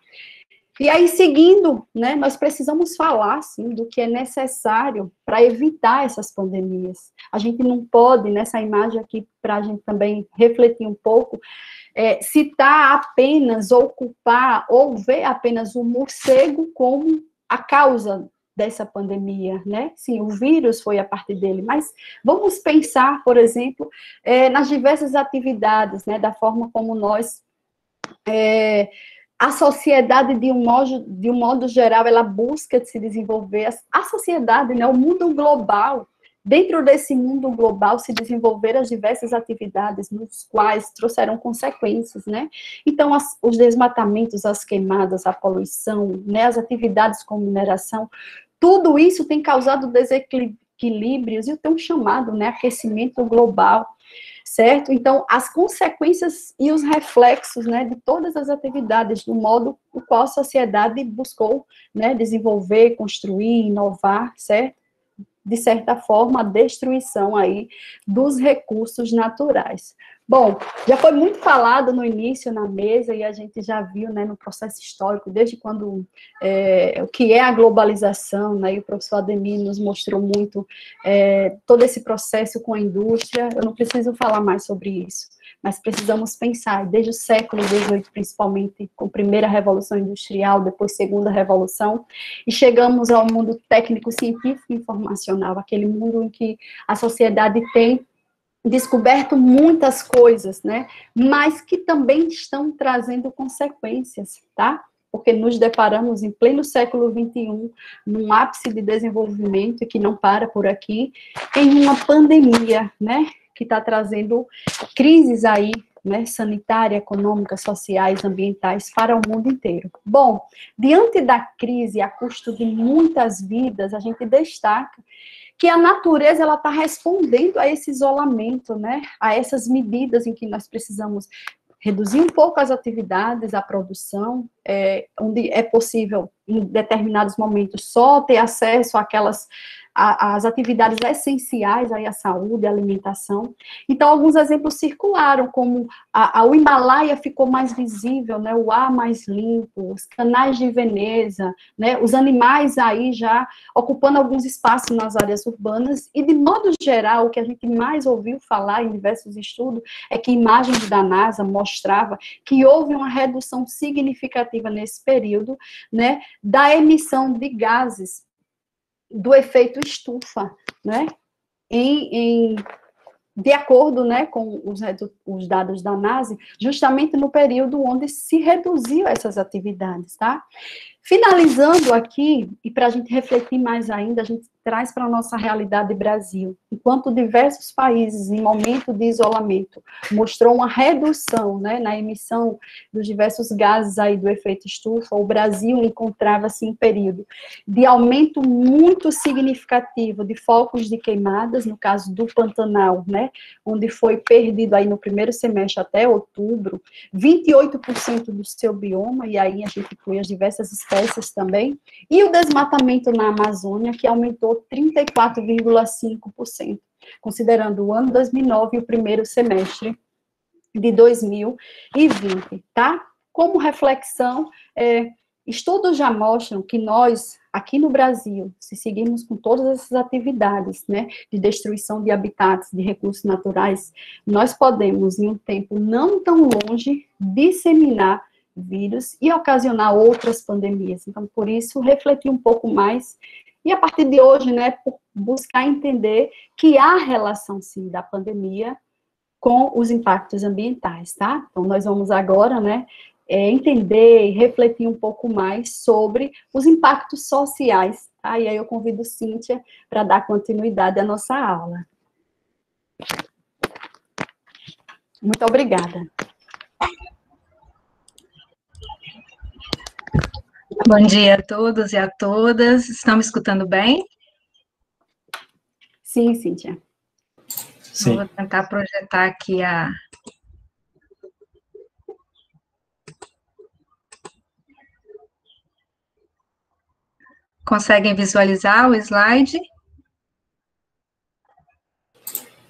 E aí, seguindo, né, nós precisamos falar, sim, do que é necessário para evitar essas pandemias. A gente não pode, nessa imagem aqui, para a gente também refletir um pouco, citar apenas, ou culpar, ou ver apenas o morcego como a causa dessa pandemia, né? Sim, o vírus foi a partir dele, mas vamos pensar, por exemplo, nas diversas atividades, né, da forma como nós, a sociedade, de um modo geral, ela busca se desenvolver, a sociedade, né, o mundo global. Dentro desse mundo global se desenvolveram as diversas atividades nos quais trouxeram consequências, né? Então, os desmatamentos, as queimadas, a poluição, né, as atividades com mineração, tudo isso tem causado desequilíbrios e o tão chamado, né, aquecimento global, certo? Então, as consequências e os reflexos, né, de todas as atividades, do modo o qual a sociedade buscou, né, desenvolver, construir, inovar, certo? De certa forma, a destruição aí dos recursos naturais. Bom, já foi muito falado no início, na mesa, e a gente já viu, né, no processo histórico, desde quando, o que é a globalização, né, e o professor Ademir nos mostrou muito todo esse processo com a indústria. Eu não preciso falar mais sobre isso, mas precisamos pensar, desde o século XVIII, principalmente, com a primeira revolução industrial, depois segunda revolução, e chegamos ao mundo técnico, científico e informacional, aquele mundo em que a sociedade tem descoberto muitas coisas, né, mas que também estão trazendo consequências, tá? Porque nos deparamos em pleno século XXI, num ápice de desenvolvimento, e que não para por aqui, em uma pandemia, né, que está trazendo crises aí, né, sanitária, econômica, sociais, ambientais, para o mundo inteiro. Bom, diante da crise, a custo de muitas vidas, a gente destaca que a natureza, ela está respondendo a esse isolamento, né, a essas medidas em que nós precisamos reduzir um pouco as atividades, a produção, onde é possível, em determinados momentos, só ter acesso àquelas as atividades essenciais aí à saúde, à alimentação. Então, alguns exemplos circularam, como o Himalaia ficou mais visível, né, o ar mais limpo, os canais de Veneza, né, os animais aí já ocupando alguns espaços nas áreas urbanas, e de modo geral, o que a gente mais ouviu falar em diversos estudos é que imagens da NASA mostrava que houve uma redução significativa nesse período, né, da emissão de gases do efeito estufa, né, de acordo, né, com os dados da NASA, justamente no período onde se reduziu essas atividades, tá? Finalizando aqui, e para a gente refletir mais ainda, a gente traz para a nossa realidade Brasil. Enquanto diversos países, em momento de isolamento, mostrou uma redução, né, na emissão dos diversos gases aí do efeito estufa, o Brasil encontrava-se em período de aumento muito significativo de focos de queimadas, no caso do Pantanal, né, onde foi perdido aí no primeiro semestre até outubro, 28% do seu bioma, e aí a gente inclui as diversas espécies também, e o desmatamento na Amazônia, que aumentou 34,5%, considerando o ano 2009 e o primeiro semestre de 2020, tá? Como reflexão, estudos já mostram que nós, aqui no Brasil, se seguirmos com todas essas atividades, né, de destruição de habitats, de recursos naturais, nós podemos, em um tempo não tão longe, disseminar vírus e ocasionar outras pandemias. Então, por isso, refletir um pouco mais e, a partir de hoje, né, buscar entender que há relação, sim, da pandemia com os impactos ambientais, tá? Então, nós vamos agora, né, entender e refletir um pouco mais sobre os impactos sociais, tá? E aí eu convido Cíntia para dar continuidade à nossa aula. Muito obrigada. Bom dia a todos e a todas. Estão me escutando bem? Sim, Cíntia. Sim. Vou tentar projetar aqui a... Conseguem visualizar o slide?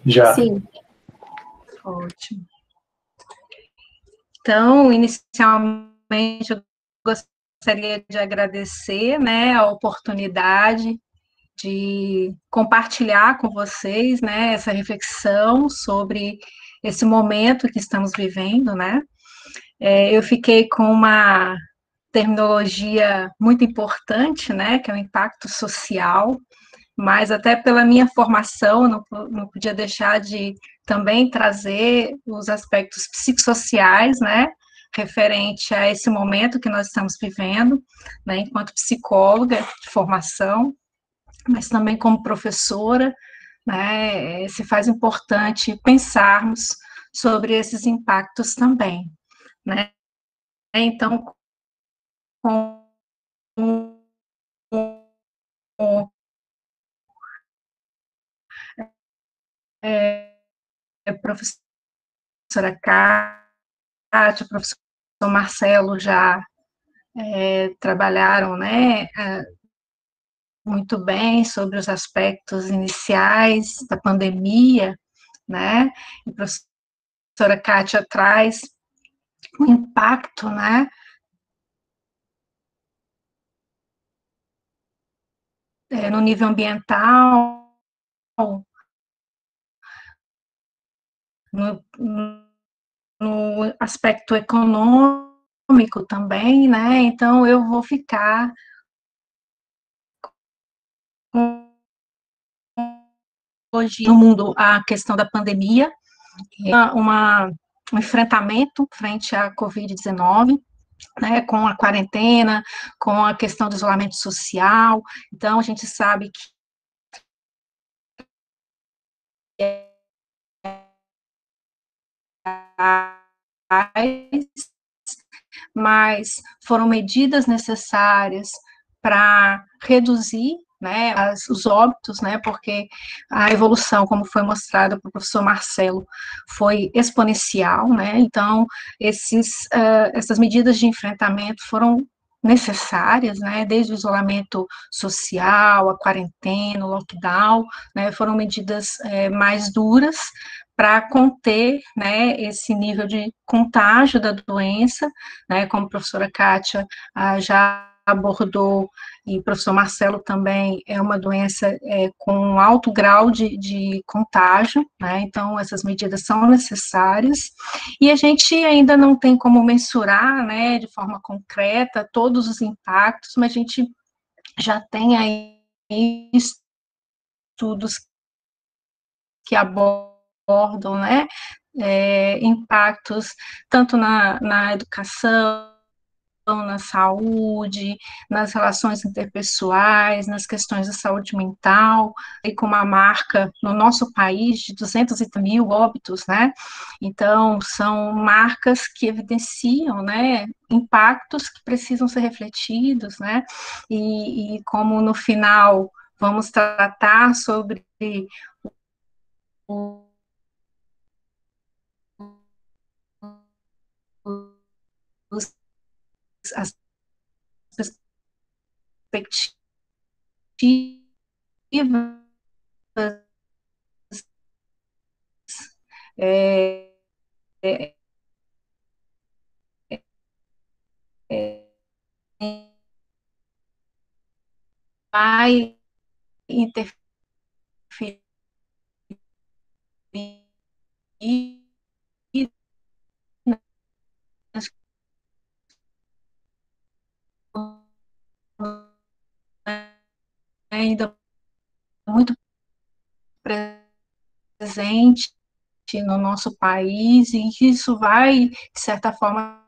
Já. Sim. Ótimo. Então, inicialmente, eu gostaria de agradecer, né, a oportunidade de compartilhar com vocês, né, essa reflexão sobre esse momento que estamos vivendo, né. Eu fiquei com uma terminologia muito importante, né, que é o impacto social, mas até pela minha formação, não podia deixar de também trazer os aspectos psicossociais, né, referente a esse momento que nós estamos vivendo, né, enquanto psicóloga de formação, mas também como professora, né, se faz importante pensarmos sobre esses impactos também, né. Então, com professora Kátia, professor Marcelo já trabalharam, né, muito bem sobre os aspectos iniciais da pandemia, né, e a professora Kátia traz o impacto, né, no nível ambiental, no, no aspecto econômico também, né, então eu vou ficar hoje no mundo a questão da pandemia, um enfrentamento frente à Covid-19, né, com a quarentena, com a questão do isolamento social. Então, a gente sabe que mas foram medidas necessárias para reduzir, né, os óbitos, né, porque a evolução, como foi mostrado pelo professor Marcelo, foi exponencial, né, então essas medidas de enfrentamento foram necessárias, né, desde o isolamento social, a quarentena, o lockdown, né, foram medidas mais duras para conter, né, esse nível de contágio da doença, né, como a professora Kátia já abordou, e o professor Marcelo também, é uma doença com alto grau de contágio, né, então essas medidas são necessárias, e a gente ainda não tem como mensurar, né, de forma concreta todos os impactos, mas a gente já tem aí estudos que abordam, né, impactos tanto na educação, na saúde, nas relações interpessoais, nas questões da saúde mental, e com uma marca no nosso país de 230 mil óbitos, né? Então, são marcas que evidenciam, né, impactos que precisam ser refletidos, né? E como no final vamos tratar sobre as perspectivas é, é, é, vai interferir nas ainda muito presente no nosso país, e isso vai, de certa forma,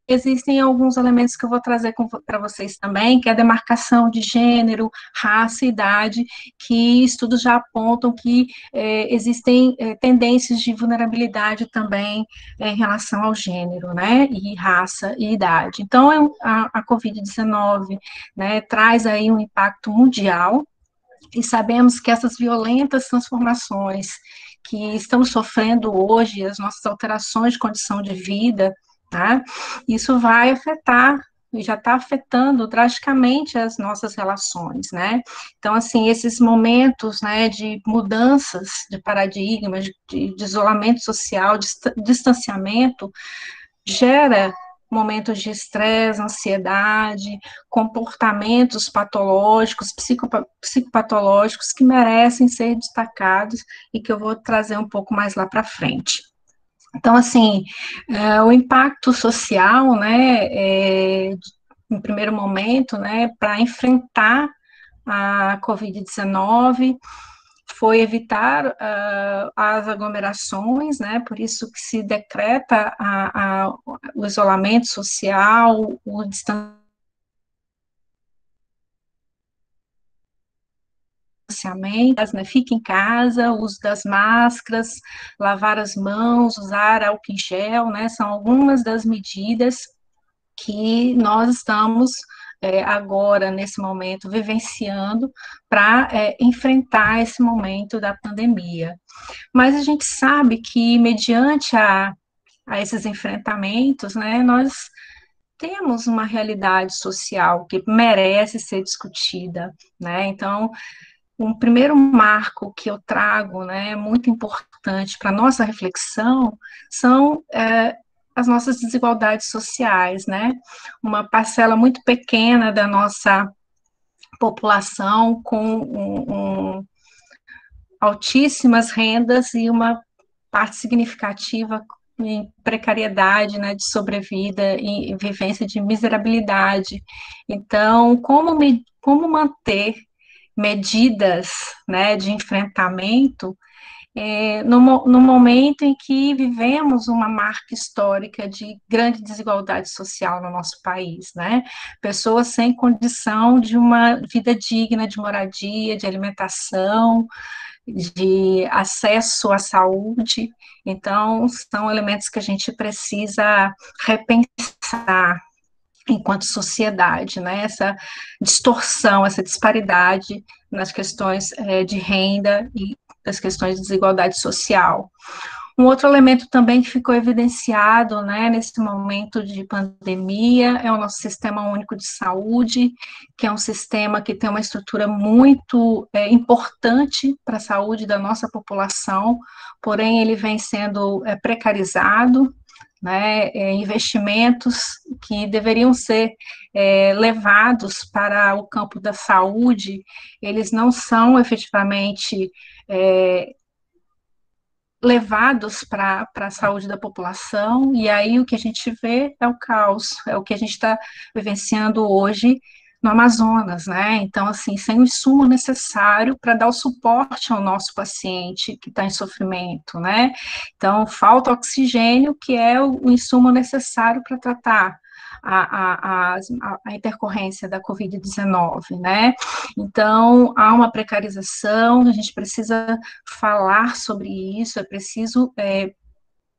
existem alguns elementos que eu vou trazer para vocês também, que é a demarcação de gênero, raça e idade, que estudos já apontam que existem tendências de vulnerabilidade também em relação ao gênero, né, e raça e idade. Então, a Covid-19, né, traz aí um impacto mundial, e sabemos que essas violentas transformações que estamos sofrendo hoje, as nossas alterações de condição de vida, tá? Isso vai afetar, e já está afetando drasticamente as nossas relações, né? Então, assim, esses momentos, né, de mudanças de paradigmas, de isolamento social, de distanciamento, gera momentos de estresse, ansiedade, comportamentos patológicos, psicopatológicos que merecem ser destacados e que eu vou trazer um pouco mais lá para frente. Então, assim, o impacto social, né, em primeiro momento, né, para enfrentar a Covid-19, foi evitar as aglomerações, né, por isso que se decreta o isolamento social, o distanciamento, né, fique em casa, uso das máscaras, lavar as mãos, usar álcool em gel, né, são algumas das medidas que nós estamos agora, nesse momento, vivenciando para enfrentar esse momento da pandemia. Mas a gente sabe que, mediante a esses enfrentamentos, né, nós temos uma realidade social que merece ser discutida, né, então, um primeiro marco que eu trago, né, muito importante para a nossa reflexão, são as nossas desigualdades sociais, né, uma parcela muito pequena da nossa população com altíssimas rendas e uma parte significativa em precariedade, né, de sobrevida e vivência de miserabilidade. Então, como manter medidas, né, de enfrentamento no momento em que vivemos uma marca histórica de grande desigualdade social no nosso país, né? Pessoas sem condição de uma vida digna, de moradia, de alimentação, de acesso à saúde. Então, são elementos que a gente precisa repensar enquanto sociedade, né? Essa distorção, essa disparidade nas questões de renda e das questões de desigualdade social. Um outro elemento também que ficou evidenciado, né, nesse momento de pandemia é o nosso Sistema Único de Saúde, que é um sistema que tem uma estrutura muito importante para a saúde da nossa população, porém ele vem sendo precarizado, né, investimentos que deveriam ser levados para o campo da saúde, eles não são efetivamente levados para a saúde da população, e aí o que a gente vê é o caos, é o que a gente está vivenciando hoje no Amazonas, né? Então, assim, sem o insumo necessário para dar o suporte ao nosso paciente que está em sofrimento, né? Então, falta oxigênio, que é o insumo necessário para tratar a intercorrência da Covid-19, né? Então, há uma precarização, a gente precisa falar sobre isso, é preciso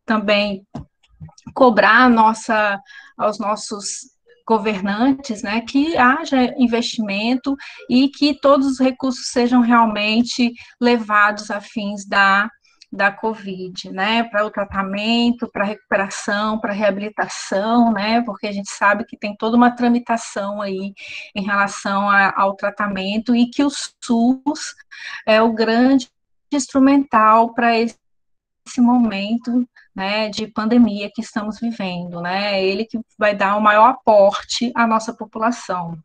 também cobrar aos nossos governantes, né, que haja investimento e que todos os recursos sejam realmente levados a fins da Covid, né, para o tratamento, para a recuperação, para a reabilitação, né, porque a gente sabe que tem toda uma tramitação aí em relação ao tratamento e que o SUS é o grande instrumental para esse momento, né, de pandemia que estamos vivendo, né, ele que vai dar o maior aporte à nossa população.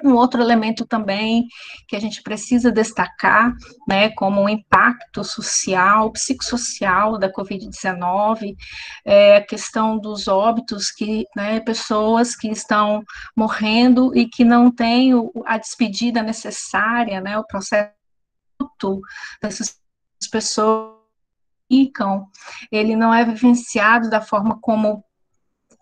Um outro elemento também que a gente precisa destacar, né, como um impacto social, psicossocial da Covid-19, é a questão dos óbitos, né, pessoas que estão morrendo e que não têm a despedida necessária, né, o processo dessas pessoas ficam, ele não é vivenciado da forma como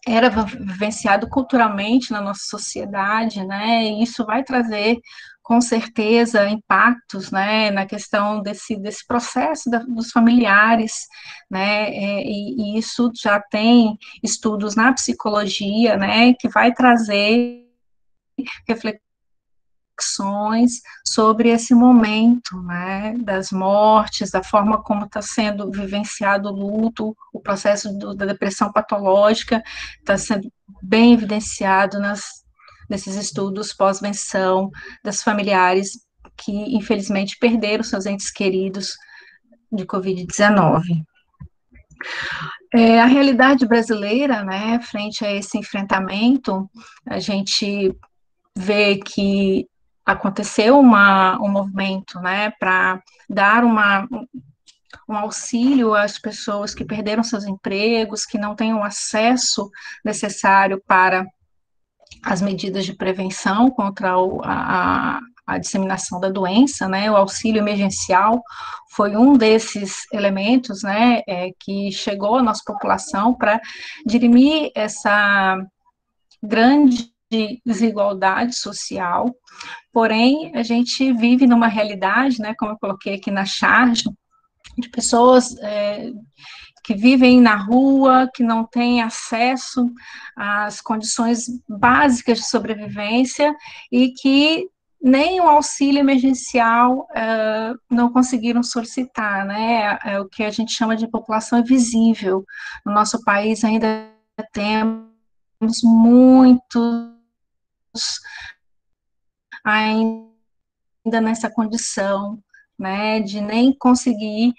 era vivenciado culturalmente na nossa sociedade, né, e isso vai trazer, com certeza, impactos, né, na questão desse processo dos familiares, né, e isso já tem estudos na psicologia, né, que vai trazer reflexões sobre esse momento, né, das mortes, da forma como está sendo vivenciado o luto, o processo da depressão patológica está sendo bem evidenciado nesses estudos pós-venção das familiares que, infelizmente, perderam seus entes queridos de Covid-19. A realidade brasileira, né, frente a esse enfrentamento, a gente vê que aconteceu um movimento, né, para dar um auxílio às pessoas que perderam seus empregos, que não têm o acesso necessário para as medidas de prevenção contra a disseminação da doença, né, o auxílio emergencial foi um desses elementos, né, que chegou à nossa população para dirimir essa grande desigualdade social. Porém, a gente vive numa realidade, né, como eu coloquei aqui na charge, de pessoas que vivem na rua, que não têm acesso às condições básicas de sobrevivência e que nem o auxílio emergencial não conseguiram solicitar, né? É o que a gente chama de população invisível. No nosso país ainda temos muitos ainda nessa condição, né, de nem conseguir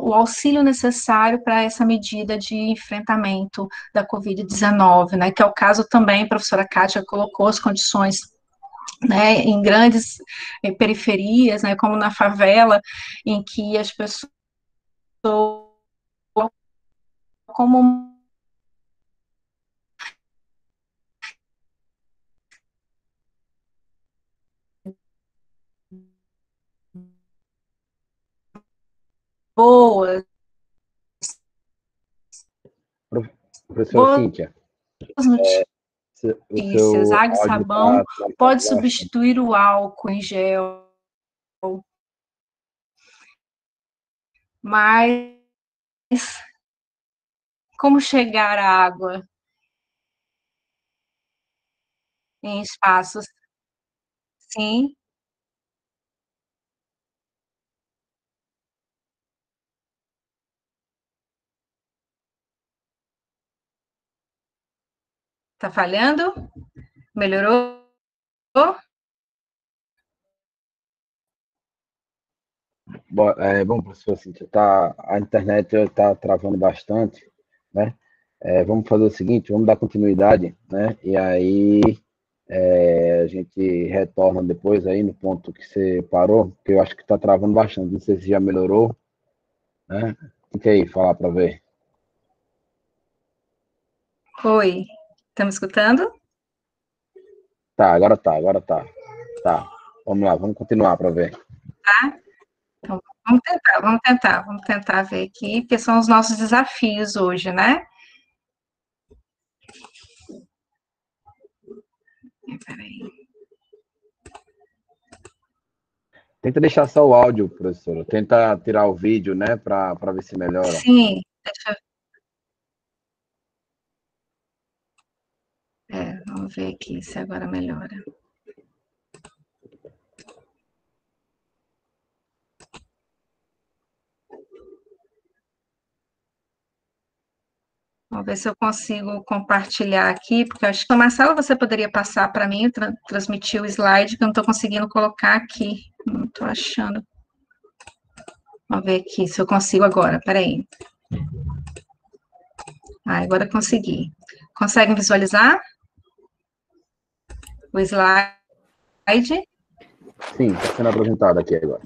o auxílio necessário para essa medida de enfrentamento da Covid-19, né, que é o caso também, a professora Kátia colocou as condições, né, em grandes periferias, né, como na favela, em que as pessoas como boas, Professora Cíntia, o notícias, seu água e áudio sabão está pode substituir o álcool em gel, mas como chegar à água em espaços? Sim, tá falhando? Melhorou? bom, professor Cíntia, a internet está travando bastante, né? Vamos fazer o seguinte, vamos dar continuidade, né? E aí a gente retorna depois aí no ponto que você parou, que eu acho que está travando bastante. Não sei se já melhorou, né? Fica aí, falar para ver. Oi, tá me escutando? Tá, agora tá, agora tá. Tá, vamos lá, vamos continuar para ver. Tá? Então, vamos tentar ver aqui, porque são os nossos desafios hoje, né? Tenta deixar só o áudio, professora. Tenta tirar o vídeo, né, para ver se melhora. Sim, vamos ver aqui se agora melhora. Vamos ver se eu consigo compartilhar aqui, porque eu acho que, Marcelo, você poderia passar para mim, transmitir o slide, que eu não estou conseguindo colocar aqui. Não estou achando. Vamos ver aqui se eu consigo agora, peraí. Agora consegui. Conseguem visualizar o slide? Sim, está sendo apresentado aqui agora.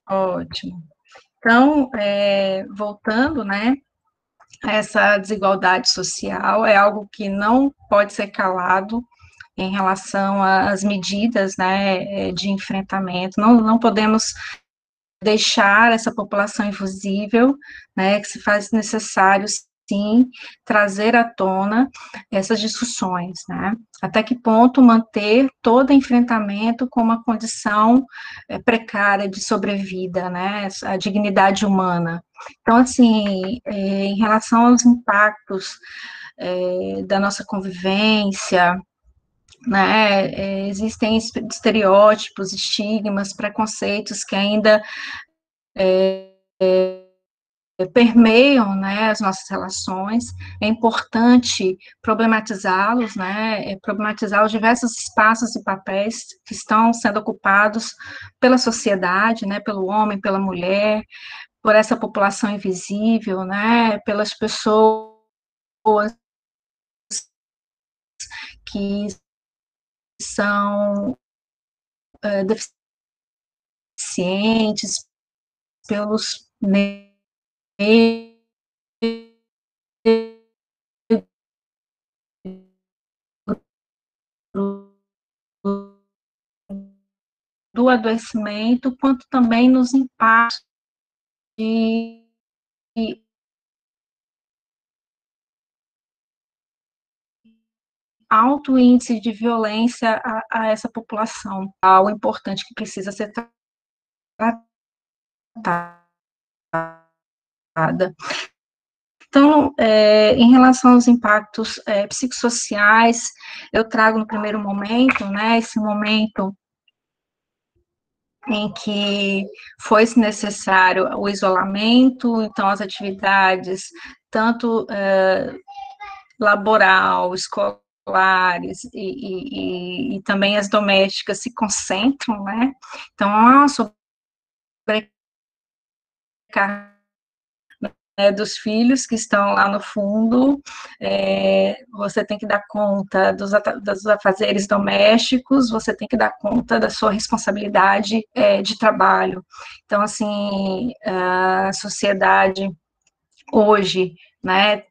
Ótimo. Então, voltando, né, essa desigualdade social é algo que não pode ser calado em relação às medidas, né, de enfrentamento. Não podemos deixar essa população invisível, né, que se faz necessário, sim, trazer à tona essas discussões, né, até que ponto manter todo enfrentamento com uma condição precária de sobrevida, né, a dignidade humana. Então, assim, em relação aos impactos da nossa convivência, né, existem estereótipos, estigmas, preconceitos que ainda permeiam, né, as nossas relações. É importante problematizá-los, né, problematizar os diversos espaços e papéis que estão sendo ocupados pela sociedade, né, pelo homem, pela mulher, por essa população invisível, né, pelas pessoas que são deficientes, pelos do adoecimento, quanto também nos impactos de alto índice de violência a essa população, algo importante que precisa ser tratada. Então, em relação aos impactos psicossociais, eu trago no primeiro momento, né, esse momento em que foi necessário o isolamento, então as atividades, tanto laboral, escolares e também as domésticas se concentram, né? Então, há uma sobrecarga dos filhos que estão lá no fundo, você tem que dar conta dos afazeres domésticos, você tem que dar conta da sua responsabilidade de trabalho. Então, assim, a sociedade hoje, né,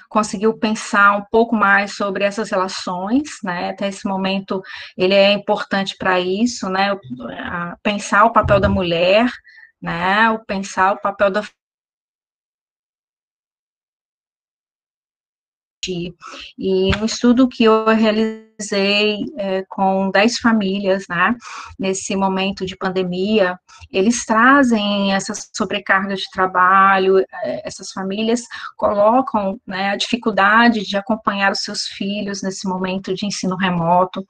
conseguiu pensar um pouco mais sobre essas relações, né, até esse momento ele é importante para isso, né, pensar o papel da mulher, né, pensar o papel da e um estudo que eu realizei com 10 famílias, né, nesse momento de pandemia, eles trazem essa sobrecarga de trabalho, essas famílias colocam, né, a dificuldade de acompanhar os seus filhos nesse momento de ensino remoto.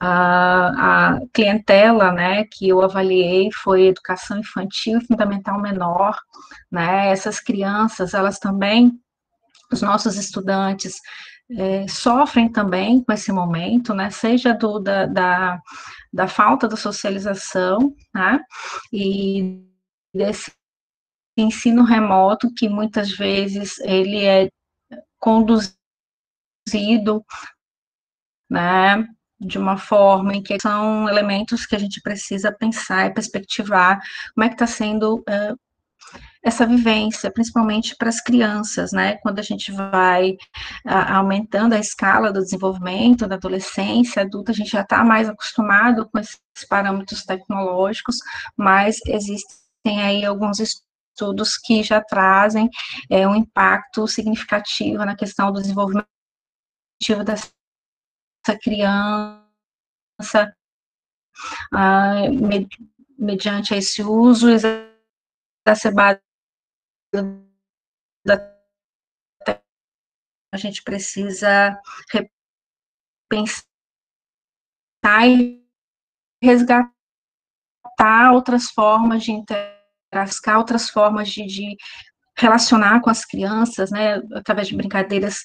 A clientela, né, que eu avaliei foi educação infantil e fundamental menor, né, essas crianças, elas também, os nossos estudantes sofrem também com esse momento, né, seja da falta da socialização, né, e desse ensino remoto que muitas vezes ele é conduzido, né, de uma forma em que são elementos que a gente precisa pensar e perspectivar como é que está sendo essa vivência, principalmente para as crianças, né, quando a gente vai aumentando a escala do desenvolvimento, da adolescência, adulta, a gente já está mais acostumado com esses parâmetros tecnológicos, mas existem aí alguns estudos que já trazem um impacto significativo na questão do desenvolvimento dessa criança, mediante esse uso exacerbado da, a gente precisa repensar e resgatar outras formas de interagir, outras formas de relacionar com as crianças, né, através de brincadeiras,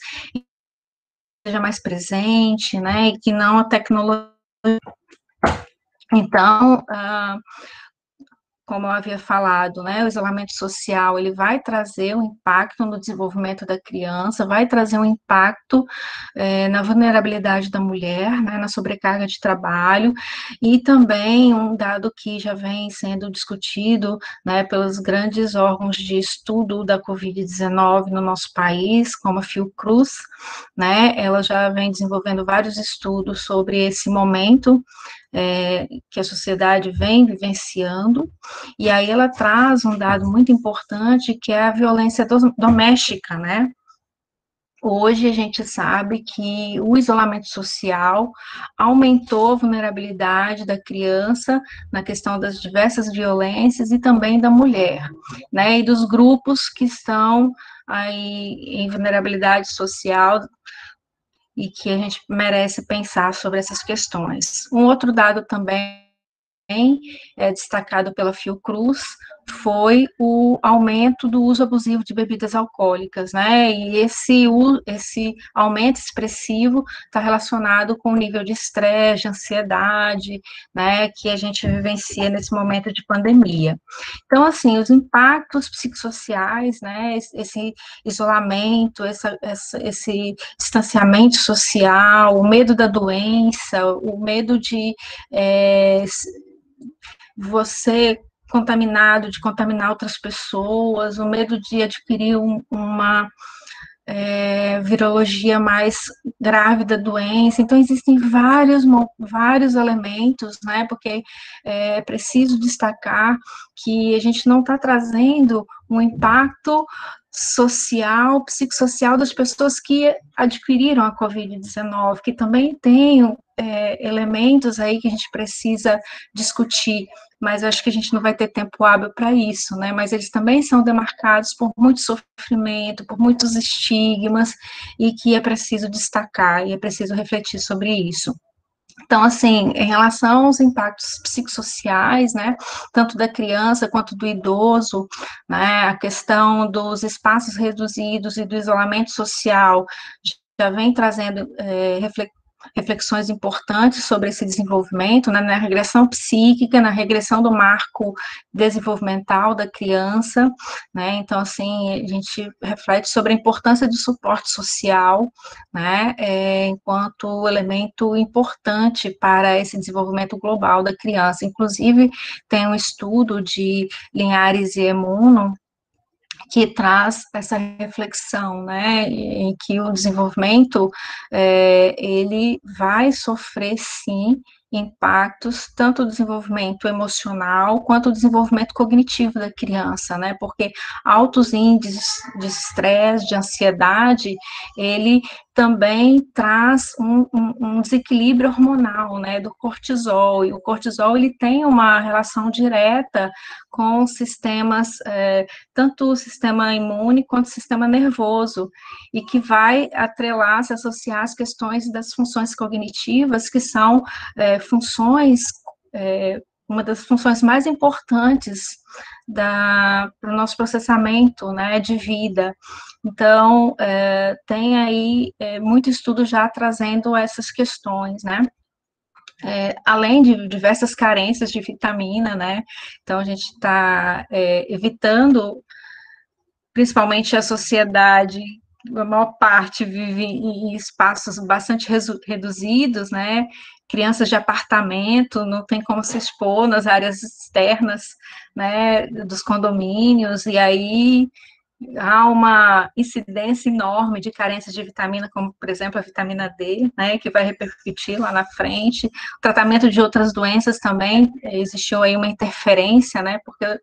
seja mais presente, né, e que não a tecnologia. Então, como eu havia falado, né, o isolamento social, ele vai trazer um impacto no desenvolvimento da criança, vai trazer um impacto na vulnerabilidade da mulher, né, na sobrecarga de trabalho, e também um dado que já vem sendo discutido, né, pelos grandes órgãos de estudo da Covid-19 no nosso país, como a Fiocruz, né, ela já vem desenvolvendo vários estudos sobre esse momento que a sociedade vem vivenciando, e aí ela traz um dado muito importante, que é a violência doméstica, né? Hoje a gente sabe que o isolamento social aumentou a vulnerabilidade da criança na questão das diversas violências e também da mulher, né? E dos grupos que estão aí em vulnerabilidade social e que a gente merece pensar sobre essas questões. Um outro dado também destacado pela Fiocruz foi o aumento do uso abusivo de bebidas alcoólicas, né, e esse aumento expressivo está relacionado com o nível de estresse, de ansiedade, né, que a gente vivencia nesse momento de pandemia. Então, assim, os impactos psicossociais, né, esse isolamento, esse distanciamento social, o medo da doença, o medo de você contaminado, de contaminar outras pessoas, o medo de adquirir uma virologia mais grave da doença. Então, existem vários elementos, né, porque é preciso destacar que a gente não está trazendo um impacto social, psicossocial das pessoas que adquiriram a Covid-19, que também tem elementos aí que a gente precisa discutir, mas eu acho que a gente não vai ter tempo hábil para isso, né, mas eles também são demarcados por muito sofrimento, por muitos estigmas, e que é preciso destacar, e é preciso refletir sobre isso. Então, assim, em relação aos impactos psicossociais, né, tanto da criança quanto do idoso, né, a questão dos espaços reduzidos e do isolamento social já vem trazendo reflexões importantes sobre esse desenvolvimento, né, na regressão psíquica, na regressão do marco desenvolvimental da criança, né, então, assim, a gente reflete sobre a importância do suporte social, né, enquanto elemento importante para esse desenvolvimento global da criança. Inclusive, tem um estudo de Linhares e Emuno, que traz essa reflexão, né, em que o desenvolvimento, ele vai sofrer, sim, impactos, tanto o desenvolvimento emocional, quanto o desenvolvimento cognitivo da criança, né, porque altos índices de estresse, de ansiedade, ele também traz um desequilíbrio hormonal, né, do cortisol, e o cortisol, ele tem uma relação direta com sistemas, tanto o sistema imune quanto o sistema nervoso, e que vai atrelar, se associar às questões das funções cognitivas, que são funções, uma das funções mais importantes para o nosso processamento, né, de vida. Então, tem aí muito estudo já trazendo essas questões, né, além de diversas carências de vitamina, né, então a gente está evitando, principalmente a sociedade, a maior parte vive em espaços bastante reduzidos, né, crianças de apartamento, não tem como se expor nas áreas externas, né, dos condomínios, e aí há uma incidência enorme de carências de vitamina, como, por exemplo, a vitamina D, né, que vai repercutir lá na frente. O tratamento de outras doenças também, existiu aí uma interferência, né, porque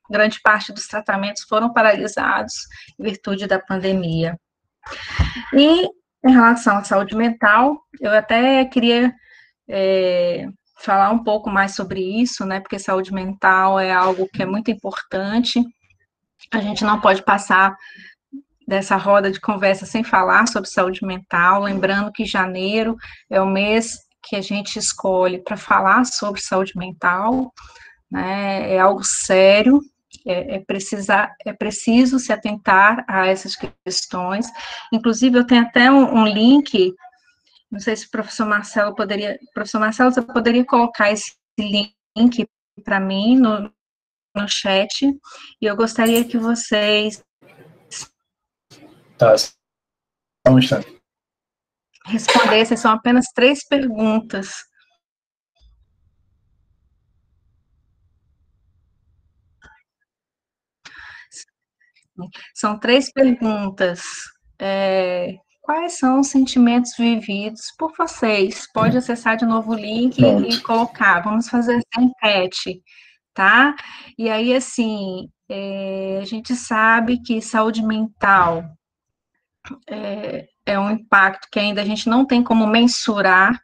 grande parte dos tratamentos foram paralisados em virtude da pandemia. E, em relação à saúde mental, eu até queria falar um pouco mais sobre isso, né, porque saúde mental é algo que é muito importante. A gente não pode passar dessa roda de conversa sem falar sobre saúde mental, lembrando que janeiro é o mês que a gente escolhe para falar sobre saúde mental, né, é algo sério, é preciso se atentar a essas questões. Inclusive, eu tenho até um link, não sei se o professor Marcelo, você poderia colocar esse link para mim no chat, e eu gostaria que vocês Tá, só um instante. respondessem, são apenas 3 perguntas. São 3 perguntas. Quais são os sentimentos vividos por vocês? Pode acessar de novo o link e colocar. Vamos fazer essa enquete, tá? E aí, assim, a gente sabe que saúde mental é um impacto que ainda a gente não tem como mensurar,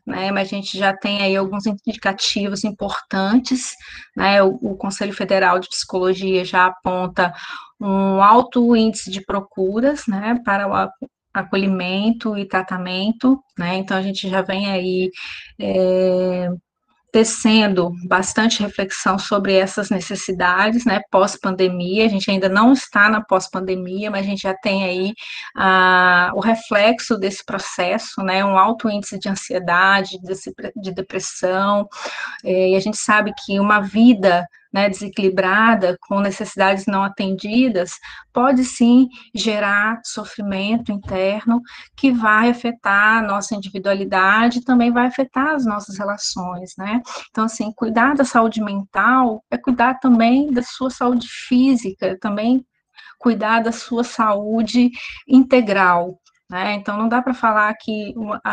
né, mas a gente já tem aí alguns indicativos importantes, né, o Conselho Federal de Psicologia já aponta um alto índice de procuras, né, para o acolhimento e tratamento, né, então a gente já vem aí tecendo bastante reflexão sobre essas necessidades, né, pós-pandemia. A gente ainda não está na pós-pandemia, mas a gente já tem aí o reflexo desse processo, né, um alto índice de ansiedade, de depressão, e a gente sabe que uma vida, né, desequilibrada, com necessidades não atendidas, pode sim gerar sofrimento interno que vai afetar a nossa individualidade e também vai afetar as nossas relações, né? Então, assim, cuidar da saúde mental é cuidar também da sua saúde física, também cuidar da sua saúde integral, né? Então, não dá para falar que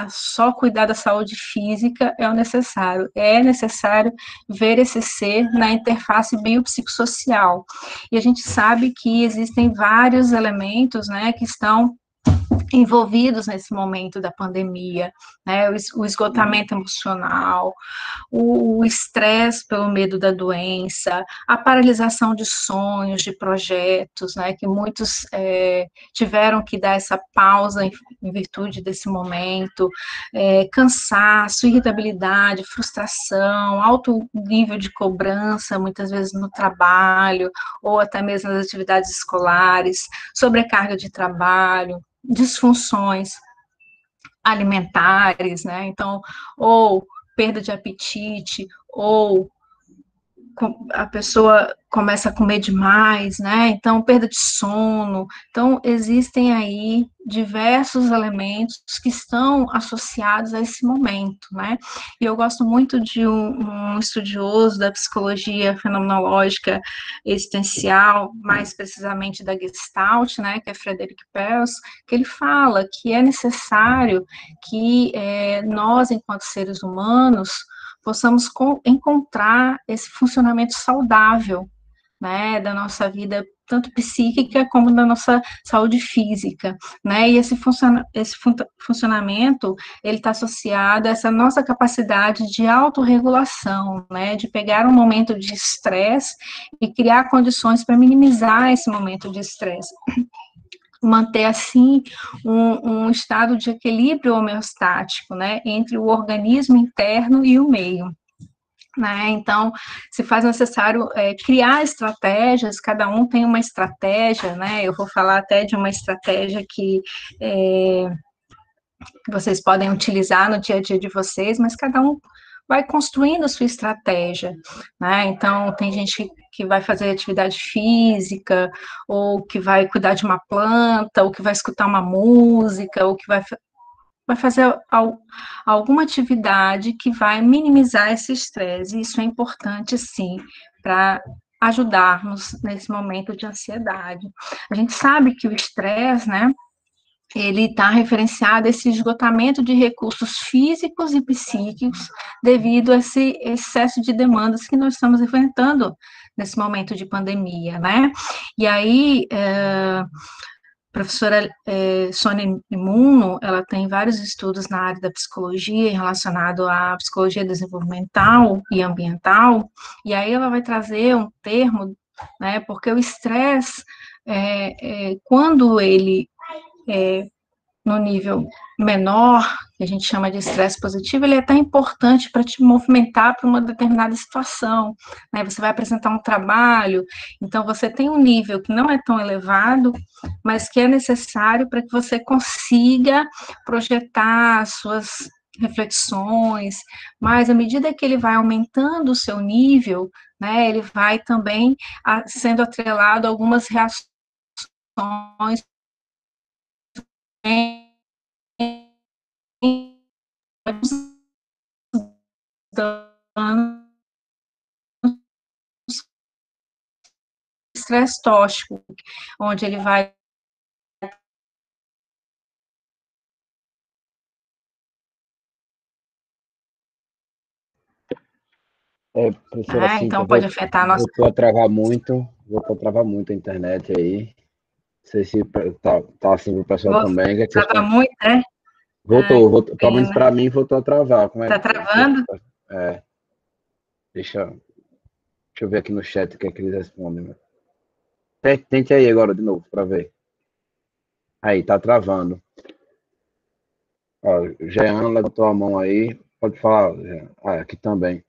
só cuidar da saúde física é o necessário. É necessário ver esse ser na interface biopsicossocial. E a gente sabe que existem vários elementos, né, que estão envolvidos nesse momento da pandemia, né, o esgotamento emocional, o estresse pelo medo da doença, a paralisação de sonhos, de projetos, né, que muitos tiveram que dar essa pausa em virtude desse momento, cansaço, irritabilidade, frustração, alto nível de cobrança, muitas vezes no trabalho, ou até mesmo nas atividades escolares, sobrecarga de trabalho, disfunções alimentares, né? Então, ou perda de apetite, ou a pessoa começa a comer demais, né? Então, perda de sono. Então, existem aí diversos elementos que estão associados a esse momento, né? E eu gosto muito de um estudioso da psicologia fenomenológica existencial, mais precisamente da Gestalt, né? Que é Frederic Perls, que ele fala que é necessário que nós, enquanto seres humanos, possamos encontrar esse funcionamento saudável, né, da nossa vida, tanto psíquica como da nossa saúde física, né, e esse funcionamento, ele está associado a essa nossa capacidade de autorregulação, né, de pegar um momento de estresse e criar condições para minimizar esse momento de estresse, manter, assim, um estado de equilíbrio homeostático, né, entre o organismo interno e o meio. Né? Então, se faz necessário criar estratégias, cada um tem uma estratégia, né? Eu vou falar até de uma estratégia que vocês podem utilizar no dia a dia de vocês, mas cada um vai construindo a sua estratégia, né? Então, tem gente que vai fazer atividade física, ou que vai cuidar de uma planta, ou que vai escutar uma música, ou que vai fazer alguma atividade que vai minimizar esse estresse. Isso é importante, sim, para ajudarmos nesse momento de ansiedade. A gente sabe que o estresse, né, ele está referenciado a esse esgotamento de recursos físicos e psíquicos devido a esse excesso de demandas que nós estamos enfrentando nesse momento de pandemia, né? E aí, professora Sônia Imuno, ela tem vários estudos na área da psicologia relacionado à psicologia desenvolvimental e ambiental, e aí ela vai trazer um termo, né, porque o estresse, quando ele no nível menor, que a gente chama de estresse positivo, ele é tão importante para te movimentar para uma determinada situação, né? Você vai apresentar um trabalho, então você tem um nível que não é tão elevado, mas que é necessário para que você consiga projetar suas reflexões, mas à medida que ele vai aumentando o seu nível, né, ele vai também sendo atrelado a algumas reações estresse tóxico, onde ele vai Professora Cíntia, então pode afetar a nossa... voltou a travar muito a internet aí. Não sei se tá assim pro pessoal também. Que trava muito, né? Voltou, pelo menos para mim voltou a travar. Como é tá travando? Deixa eu ver aqui no chat o que é que eles respondem. Tente aí agora de novo para ver. Aí, tá travando. Ó, Jean levantou a mão aí. Pode falar, Jean. Aqui também.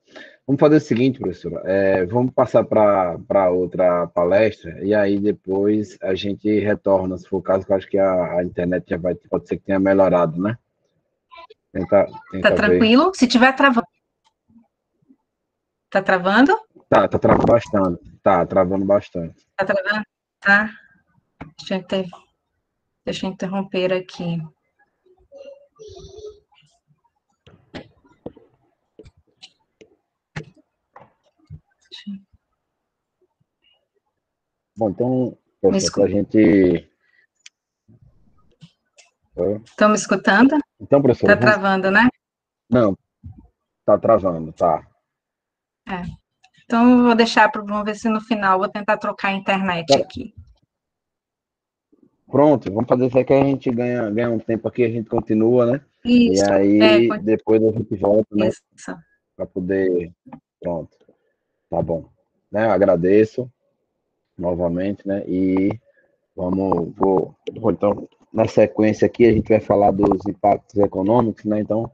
Vamos fazer o seguinte, professora. Vamos passar para outra palestra e aí depois a gente retorna, se for o caso, que eu acho que a internet já pode ser que tenha melhorado, né? Tenta tá tranquilo? Ver. Se tiver travando. Tá travando? Tá travando bastante. Tá travando bastante. Tá travando? Tá. Deixa eu interromper aqui. Bom, então, professor, para a gente... Estão me escutando? Então, professor... Tá travando, né? Não, tá travando, tá. Então, vou deixar vamos ver se no final, vou tentar trocar a internet aqui. Pronto, vamos fazer isso aí que a gente ganha um tempo aqui, a gente continua, né? Isso. E aí, depois a gente volta, né? Isso. Para poder... Pronto. Tá bom. Né? Eu agradeço novamente, né? E vou então, na sequência aqui, a gente vai falar dos impactos econômicos, né? Então,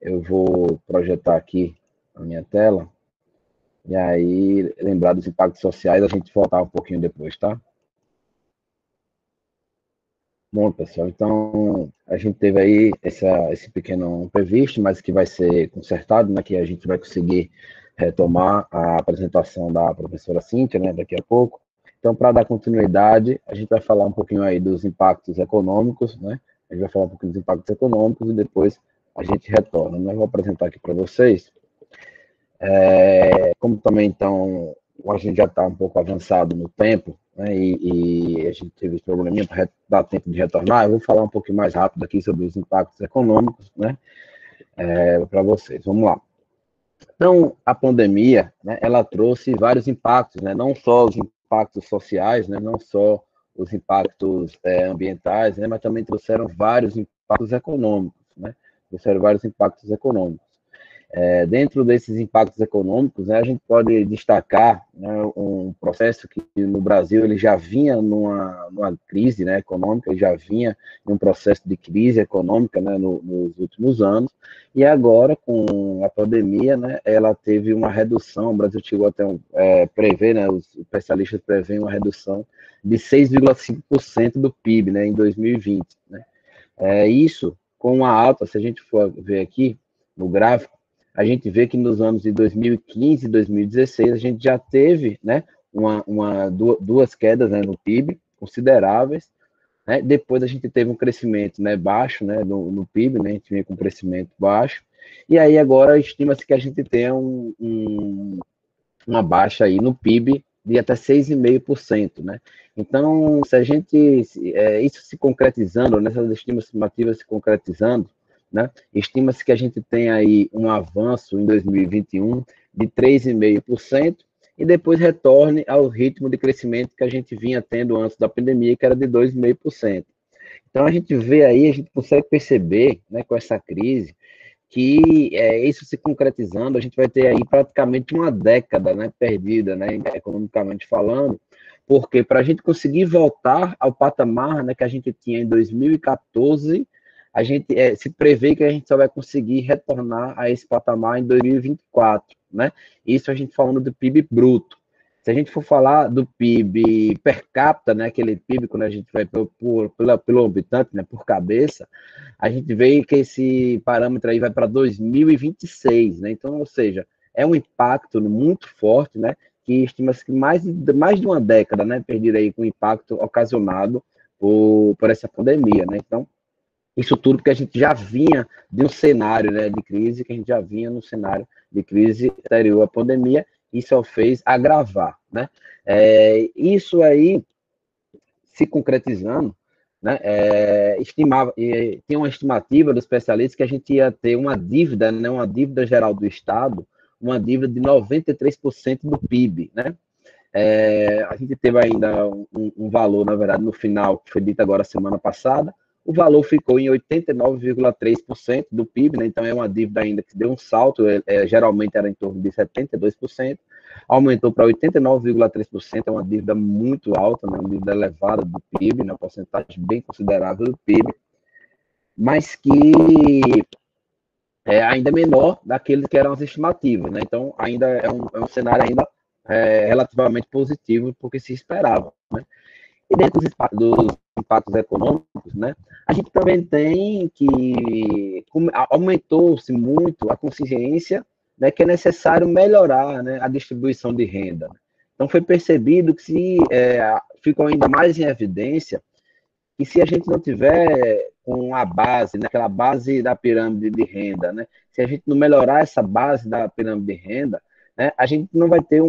eu vou projetar aqui a minha tela. E aí, lembrar dos impactos sociais, a gente voltar um pouquinho depois, tá? Bom, pessoal, então a gente teve aí esse pequeno imprevisto, mas que vai ser consertado, né? Que a gente vai conseguir retomar a apresentação da professora Cíntia, né? Daqui a pouco. Então, para dar continuidade, a gente vai falar um pouquinho aí dos impactos econômicos, né? A gente vai falar um pouquinho dos impactos econômicos e depois a gente retorna, né? Eu vou apresentar aqui para vocês. Como também, então, a gente já está um pouco avançado no tempo, né, e a gente teve esse probleminha para dar tempo de retornar, eu vou falar um pouquinho mais rápido aqui sobre os impactos econômicos, né, para vocês. Vamos lá. Então, a pandemia, né, ela trouxe vários impactos, né, não só os impactos sociais, né, não só os impactos ambientais, né, mas também trouxeram vários impactos econômicos, né, trouxeram vários impactos econômicos. Dentro desses impactos econômicos, né, a gente pode destacar, né, um processo que no Brasil ele já vinha numa crise, né, econômica, já vinha em um processo de crise econômica, né, nos últimos anos, e agora com a pandemia, né, ela teve uma redução, o Brasil chegou até prever, né, os especialistas preveem uma redução de 6,5% do PIB, né, em 2020. Né. Isso com uma alta, se a gente for ver aqui no gráfico, a gente vê que nos anos de 2015 e 2016 a gente já teve, né, duas quedas, né, no PIB consideráveis, né? Depois a gente teve um crescimento, né, baixo, né, no PIB, né, a gente vinha com um crescimento baixo, e aí agora estima-se que a gente tenha uma baixa aí no PIB de até 6,5%, né? Então, se a gente, isso se concretizando, nessas estimativas se concretizando, né? Estima-se que a gente tem aí um avanço em 2021 de 3,5% e depois retorne ao ritmo de crescimento que a gente vinha tendo antes da pandemia, que era de 2,5%. Então, a gente vê aí, a gente consegue perceber, né, com essa crise, que isso se concretizando, a gente vai ter aí praticamente uma década, né, perdida, né, economicamente falando, porque para a gente conseguir voltar ao patamar, né, que a gente tinha em 2014, a gente se prevê que a gente só vai conseguir retornar a esse patamar em 2024, né? Isso a gente falando do PIB bruto. Se a gente for falar do PIB per capita, né, aquele PIB quando a gente vai pelo habitante, né, por cabeça, a gente vê que esse parâmetro aí vai para 2026, né? Então, ou seja, é um impacto muito forte, né? Que estima-se que mais de uma década, né, perdida aí com o impacto ocasionado por essa pandemia, né? Então, isso tudo porque a gente já vinha de um cenário, né, de crise, que a gente já vinha no cenário de crise anterior à pandemia, e só fez agravar, né? Isso aí se concretizando, né, tinha uma estimativa dos especialistas que a gente ia ter uma dívida, né, uma dívida geral do Estado, uma dívida de 93% do PIB, né? A gente teve ainda um valor, na verdade, no final, que foi dito agora semana passada, o valor ficou em 89,3% do PIB, né? Então é uma dívida ainda que deu um salto, geralmente era em torno de 72%, aumentou para 89,3%, é uma dívida muito alta, né? Uma dívida elevada do PIB, né? Uma porcentagem bem considerável do PIB, mas que é ainda menor daqueles que eram as estimativas, né? Então ainda é um cenário ainda relativamente positivo, porque se esperava, né? E dentro dos impactos econômicos, né, a gente também tem que aumentou-se muito a consciência, né, que é necessário melhorar, né, a distribuição de renda. Então foi percebido que ficou ainda mais em evidência que se a gente não tiver com a base, né, aquela base da pirâmide de renda, né, se a gente não melhorar essa base da pirâmide de renda, né, a gente não vai ter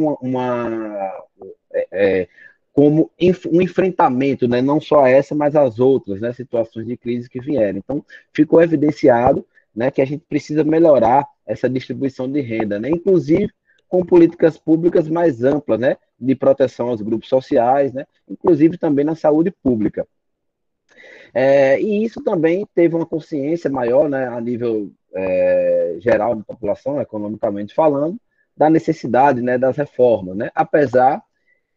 como um enfrentamento, né, não só essa, mas as outras, né, situações de crise que vieram. Então, ficou evidenciado, né, que a gente precisa melhorar essa distribuição de renda, né, inclusive com políticas públicas mais amplas, né, de proteção aos grupos sociais, né, inclusive também na saúde pública. E isso também teve uma consciência maior, né, a nível geral da população, economicamente falando, da necessidade, né, das reformas, né, apesar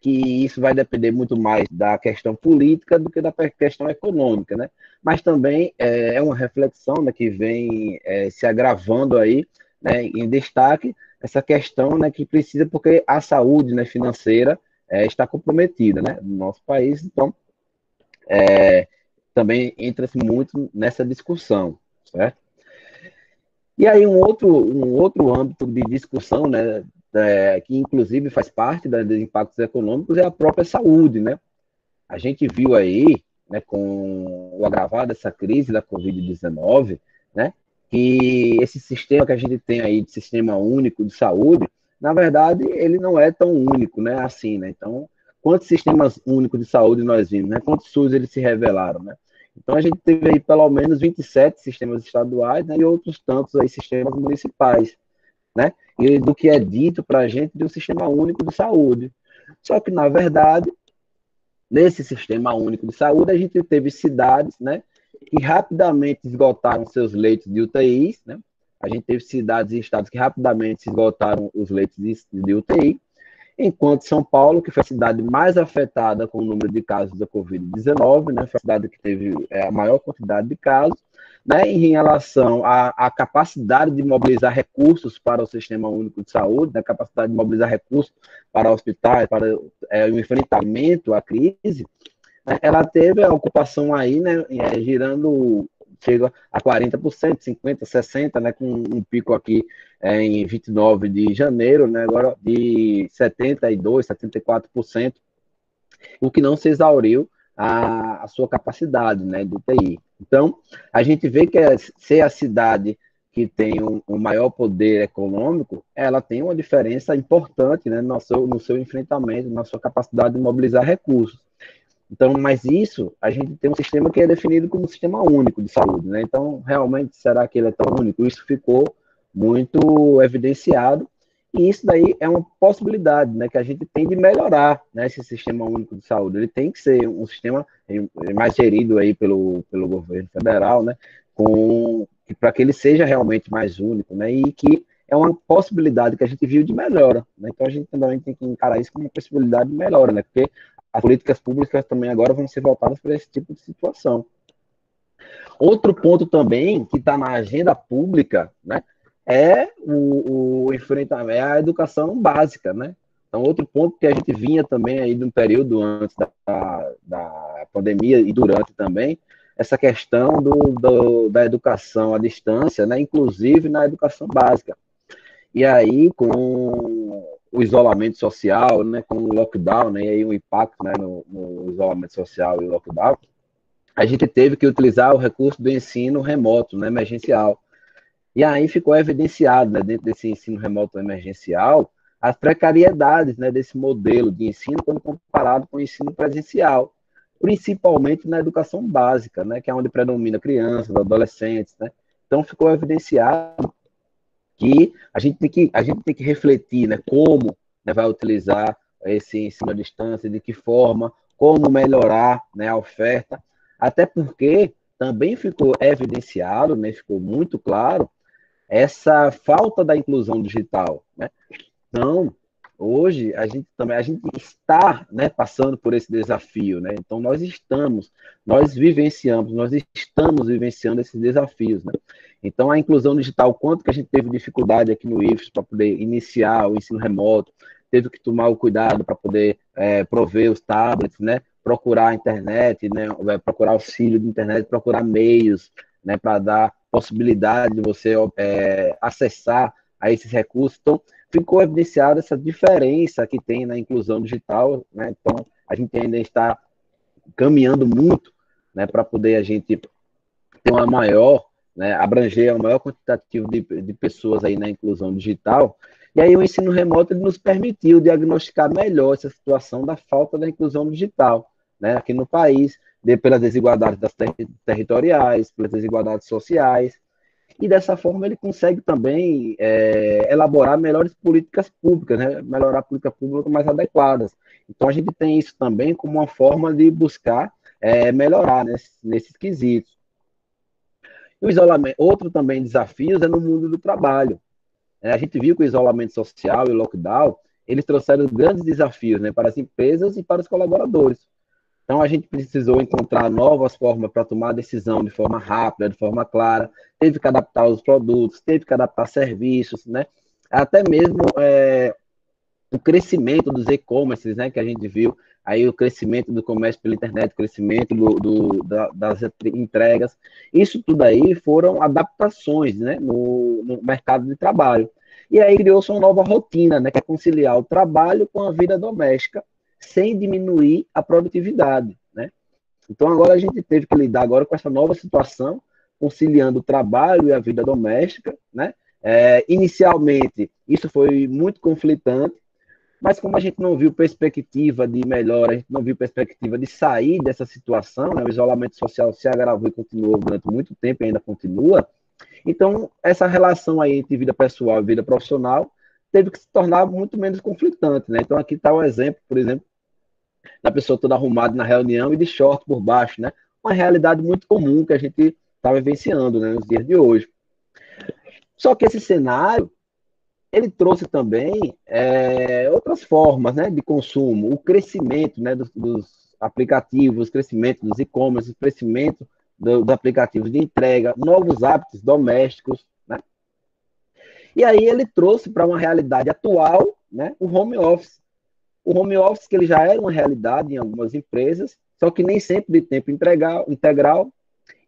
que isso vai depender muito mais da questão política do que da questão econômica, né? Mas também é uma reflexão, né, que vem se agravando aí, né, em destaque, essa questão, né, que precisa, porque a saúde, né, financeira está comprometida, né, no nosso país, então também entra-se muito nessa discussão, certo? E aí um outro âmbito de discussão, né, que inclusive faz parte dos impactos econômicos, é a própria saúde, né? A gente viu aí, né, com o agravar dessa crise da Covid-19, né, que esse sistema que a gente tem aí, de sistema único de saúde, na verdade, ele não é tão único, né, assim, né? Então, quantos sistemas únicos de saúde nós vimos, né? Quantos SUS eles se revelaram, né? Então, a gente teve aí pelo menos 27 sistemas estaduais, né, e outros tantos aí sistemas municipais, né? E do que é dito para a gente de um sistema único de saúde. Só que, na verdade, nesse sistema único de saúde, a gente teve cidades, né, que rapidamente esgotaram seus leitos de UTIs, né? A gente teve cidades e estados que rapidamente esgotaram os leitos de UTI, enquanto São Paulo, que foi a cidade mais afetada com o número de casos da Covid-19, né, foi a cidade que teve a maior quantidade de casos, né, em relação à capacidade de mobilizar recursos para o Sistema Único de Saúde, a capacidade de mobilizar recursos para hospitais, para o enfrentamento à crise, né, ela teve a ocupação aí, né, girando, chega a 40%, 50%, 60%, né, com um pico aqui em 29 de janeiro, né, agora de 72%, 74%, o que não se exauriu a sua capacidade, né, do UTI. Então, a gente vê que ser a cidade que tem um maior poder econômico, ela tem uma diferença importante, né, no seu enfrentamento, na sua capacidade de mobilizar recursos. Então, mas isso, a gente tem um sistema que é definido como um sistema único de saúde, né? Então, realmente, será que ele é tão único? Isso ficou muito evidenciado, E isso daí é uma possibilidade, né, que a gente tem de melhorar, né, esse sistema único de saúde. Ele tem que ser um sistema mais gerido aí pelo governo federal, né, para que ele seja realmente mais único, né, e que é uma possibilidade que a gente viu de melhora, né. Então a gente também tem que encarar isso como uma possibilidade de melhora, né, porque as políticas públicas também agora vão ser voltadas para esse tipo de situação. Outro ponto também que está na agenda pública, né, é o enfrentamento, é a educação básica, né? Então, outro ponto que a gente vinha também aí de um período antes da pandemia e durante também, essa questão da educação à distância, né, inclusive na educação básica. E aí, com o isolamento social, né, com o lockdown, né, e aí o impacto, né, no isolamento social e o lockdown, a gente teve que utilizar o recurso do ensino remoto, né, emergencial. E aí ficou evidenciado, né, dentro desse ensino remoto emergencial, as precariedades, né, desse modelo de ensino quando comparado com o ensino presencial, principalmente na educação básica, né, que é onde predomina crianças, adolescentes, né. Então ficou evidenciado que a gente tem que refletir, né, como, né, vai utilizar esse ensino à distância, de que forma, como melhorar, né, a oferta, até porque também ficou evidenciado, né, ficou muito claro essa falta da inclusão digital, né? Então, hoje a gente está, né, passando por esse desafio, né? Então nós estamos vivenciando esses desafios, né? Então a inclusão digital, quanto que a gente teve dificuldade aqui no IFES para poder iniciar o ensino remoto, teve que tomar o cuidado para poder prover os tablets, né? Procurar a internet, né? Procurar auxílio de internet, procurar meios, né? Para dar possibilidade de você acessar a esses recursos. Então, ficou evidenciada essa diferença que tem na inclusão digital, né? Então, a gente ainda está caminhando muito, né, para poder a gente ter uma maior, né, abranger um maior quantitativo de pessoas aí na inclusão digital. E aí o ensino remoto ele nos permitiu diagnosticar melhor essa situação da falta da inclusão digital, né, aqui no país, pelas desigualdades territoriais, pelas desigualdades sociais, e dessa forma ele consegue também elaborar melhores políticas públicas, né? Melhorar políticas públicas mais adequadas. Então a gente tem isso também como uma forma de buscar melhorar nesses quesitos. E o isolamento, outro também desafio é no mundo do trabalho. A gente viu que o isolamento social e o lockdown, eles trouxeram grandes desafios, né, para as empresas e para os colaboradores. Então, a gente precisou encontrar novas formas para tomar decisão de forma rápida, de forma clara, teve que adaptar os produtos, teve que adaptar serviços, né? Até mesmo o crescimento dos e-commerces, né, que a gente viu, aí o crescimento do comércio pela internet, o crescimento das entregas, isso tudo aí foram adaptações, né, no mercado de trabalho. E aí criou-se uma nova rotina, né, que é conciliar o trabalho com a vida doméstica, sem diminuir a produtividade, né? Então agora a gente teve que lidar agora com essa nova situação, conciliando o trabalho e a vida doméstica, né? Inicialmente isso foi muito conflitante, mas como a gente não viu perspectiva de melhora, a gente não viu perspectiva de sair dessa situação, né? O isolamento social se agravou e continuou durante muito tempo e ainda continua. Então essa relação aí entre vida pessoal e vida profissional teve que se tornar muito menos conflitante, né? Então aqui está o exemplo, por exemplo, da pessoa toda arrumada na reunião e de short por baixo, né? Uma realidade muito comum que a gente está vivenciando, né, nos dias de hoje. Só que esse cenário, ele trouxe também outras formas, né, de consumo, o crescimento, né, dos aplicativos, o crescimento dos e-commerce, o crescimento dos aplicativos de entrega, novos hábitos domésticos, né? E aí ele trouxe para uma realidade atual, né, o home office. O home office que ele já era uma realidade em algumas empresas, só que nem sempre de tempo integral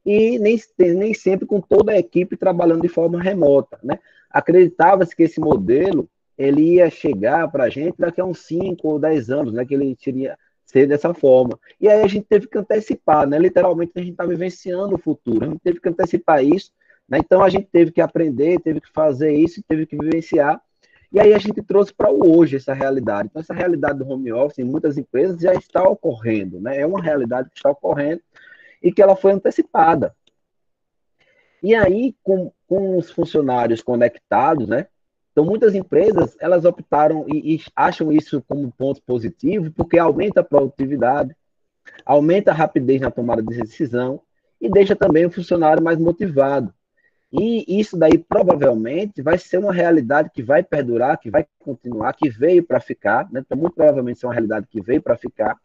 e nem sempre com toda a equipe trabalhando de forma remota, né? Acreditava-se que esse modelo ele ia chegar para a gente daqui a uns 5 ou 10 anos, né? Que ele iria ser dessa forma. E aí a gente teve que antecipar, né? Literalmente a gente está vivenciando o futuro, a gente teve que antecipar isso, né? Então a gente teve que aprender, teve que fazer isso, teve que vivenciar. E aí a gente trouxe para o hoje essa realidade. Então, essa realidade do home office em muitas empresas já está ocorrendo, né? É uma realidade que está ocorrendo e que ela foi antecipada. E aí, com os funcionários conectados, né? Então, muitas empresas, elas optaram e acham isso como ponto positivo, porque aumenta a produtividade, aumenta a rapidez na tomada de decisão e deixa também o funcionário mais motivado. E isso daí provavelmente vai ser uma realidade que vai perdurar, que vai continuar, que veio para ficar, né? Então, muito provavelmente é uma realidade que veio para ficar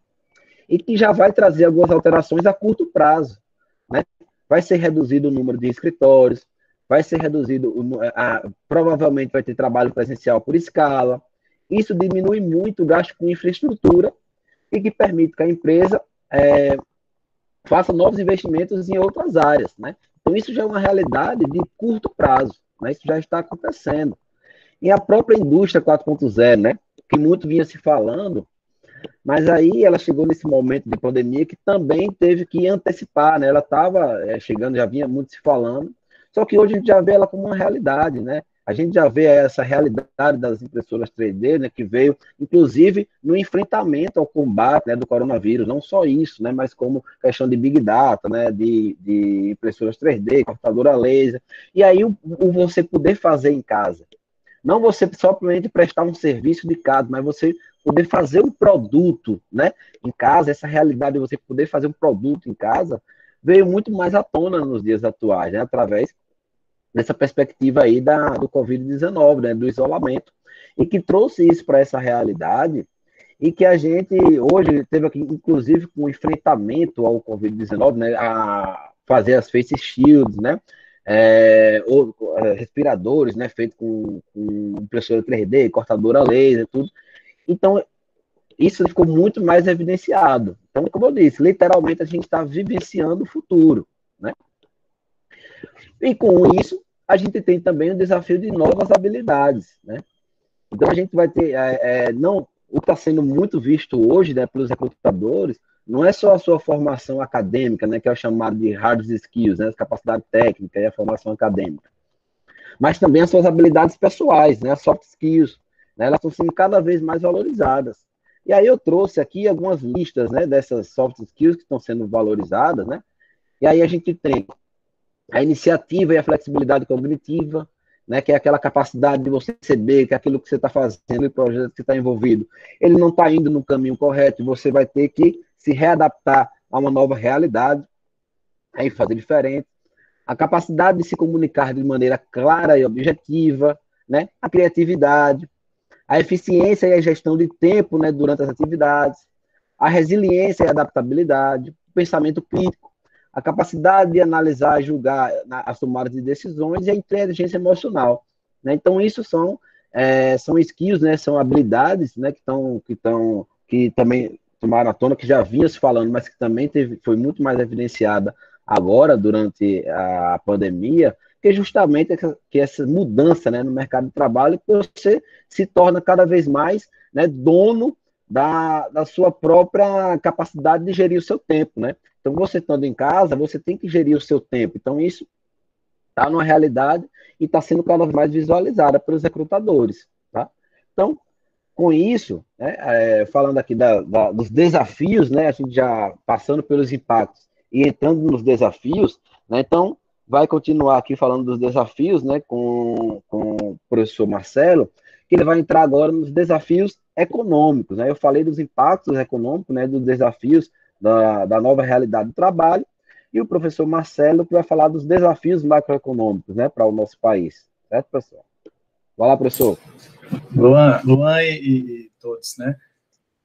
e que já vai trazer algumas alterações a curto prazo, né? Vai ser reduzido o número de escritórios, vai ser reduzido, provavelmente vai ter trabalho presencial por escala. Isso diminui muito o gasto com infraestrutura e que permite que a empresa faça novos investimentos em outras áreas, né? Então, isso já é uma realidade de curto prazo, né? Isso já está acontecendo. E a própria indústria 4.0, né? Que muito vinha se falando, mas aí ela chegou nesse momento de pandemia que também teve que antecipar, né? Ela estava chegando, já vinha muito se falando, só que hoje a gente já vê ela como uma realidade, né? A gente já vê essa realidade das impressoras 3D, né, que veio, inclusive, no enfrentamento ao combate, né, do coronavírus. Não só isso, né, mas como questão de Big Data, né, de impressoras 3D, computadora laser. E aí, o você poder fazer em casa. Não você somente prestar um serviço de casa, mas você poder fazer um produto, né, em casa. Essa realidade de você poder fazer um produto em casa veio muito mais à tona nos dias atuais, né, através nessa perspectiva aí do Covid-19, né, do isolamento, e que trouxe isso para essa realidade, e que a gente hoje teve aqui, inclusive, com o enfrentamento ao Covid-19, né, a fazer as face shields, né, respiradores, né, feitos com impressora 3D, cortadora laser, tudo. Então, isso ficou muito mais evidenciado. Então, como eu disse, literalmente a gente está vivenciando o futuro, né? E com isso, a gente tem também o desafio de novas habilidades, né? Então, a gente vai ter, o que está sendo muito visto hoje, né, pelos recrutadores, não é só a sua formação acadêmica, né, que é o chamado de hard skills, né, a capacidade técnica e a formação acadêmica, mas também as suas habilidades pessoais, né, as soft skills, né, elas estão sendo cada vez mais valorizadas. E aí eu trouxe aqui algumas listas, né, dessas soft skills que estão sendo valorizadas, né, e aí a gente tem a iniciativa e a flexibilidade cognitiva, né, que é aquela capacidade de você perceber que aquilo que você está fazendo e o projeto que você está envolvido, ele não está indo no caminho correto, e você vai ter que se readaptar a uma nova realidade, aí fazer diferente. A capacidade de se comunicar de maneira clara e objetiva, né, a criatividade, a eficiência e a gestão de tempo, né, durante as atividades, a resiliência e a adaptabilidade, o pensamento crítico, a capacidade de analisar, julgar as tomadas de decisões e a inteligência emocional, né? Então, isso são skills, né? São habilidades, né? Que também tomaram à tona, que já vinha se falando, mas que também foi muito mais evidenciada agora, durante a pandemia, que justamente essa mudança, né, no mercado de trabalho, que você se torna cada vez mais, né, dono da sua própria capacidade de gerir o seu tempo, né? Então, você estando em casa, você tem que gerir o seu tempo. Então, isso está numa realidade e está sendo cada vez mais visualizada pelos recrutadores, tá? Então, com isso, né, falando aqui dos desafios, né, a gente já passando pelos impactos e entrando nos desafios, né, então, vai continuar aqui falando dos desafios, né, com o professor Marcelo, que ele vai entrar agora nos desafios econômicos, né? Eu falei dos impactos econômicos, né, dos desafios da nova realidade do trabalho, e o professor Marcelo que vai falar dos desafios macroeconômicos, né, para o nosso país. Certo, professor? Vai lá, professor. Luan e todos, né?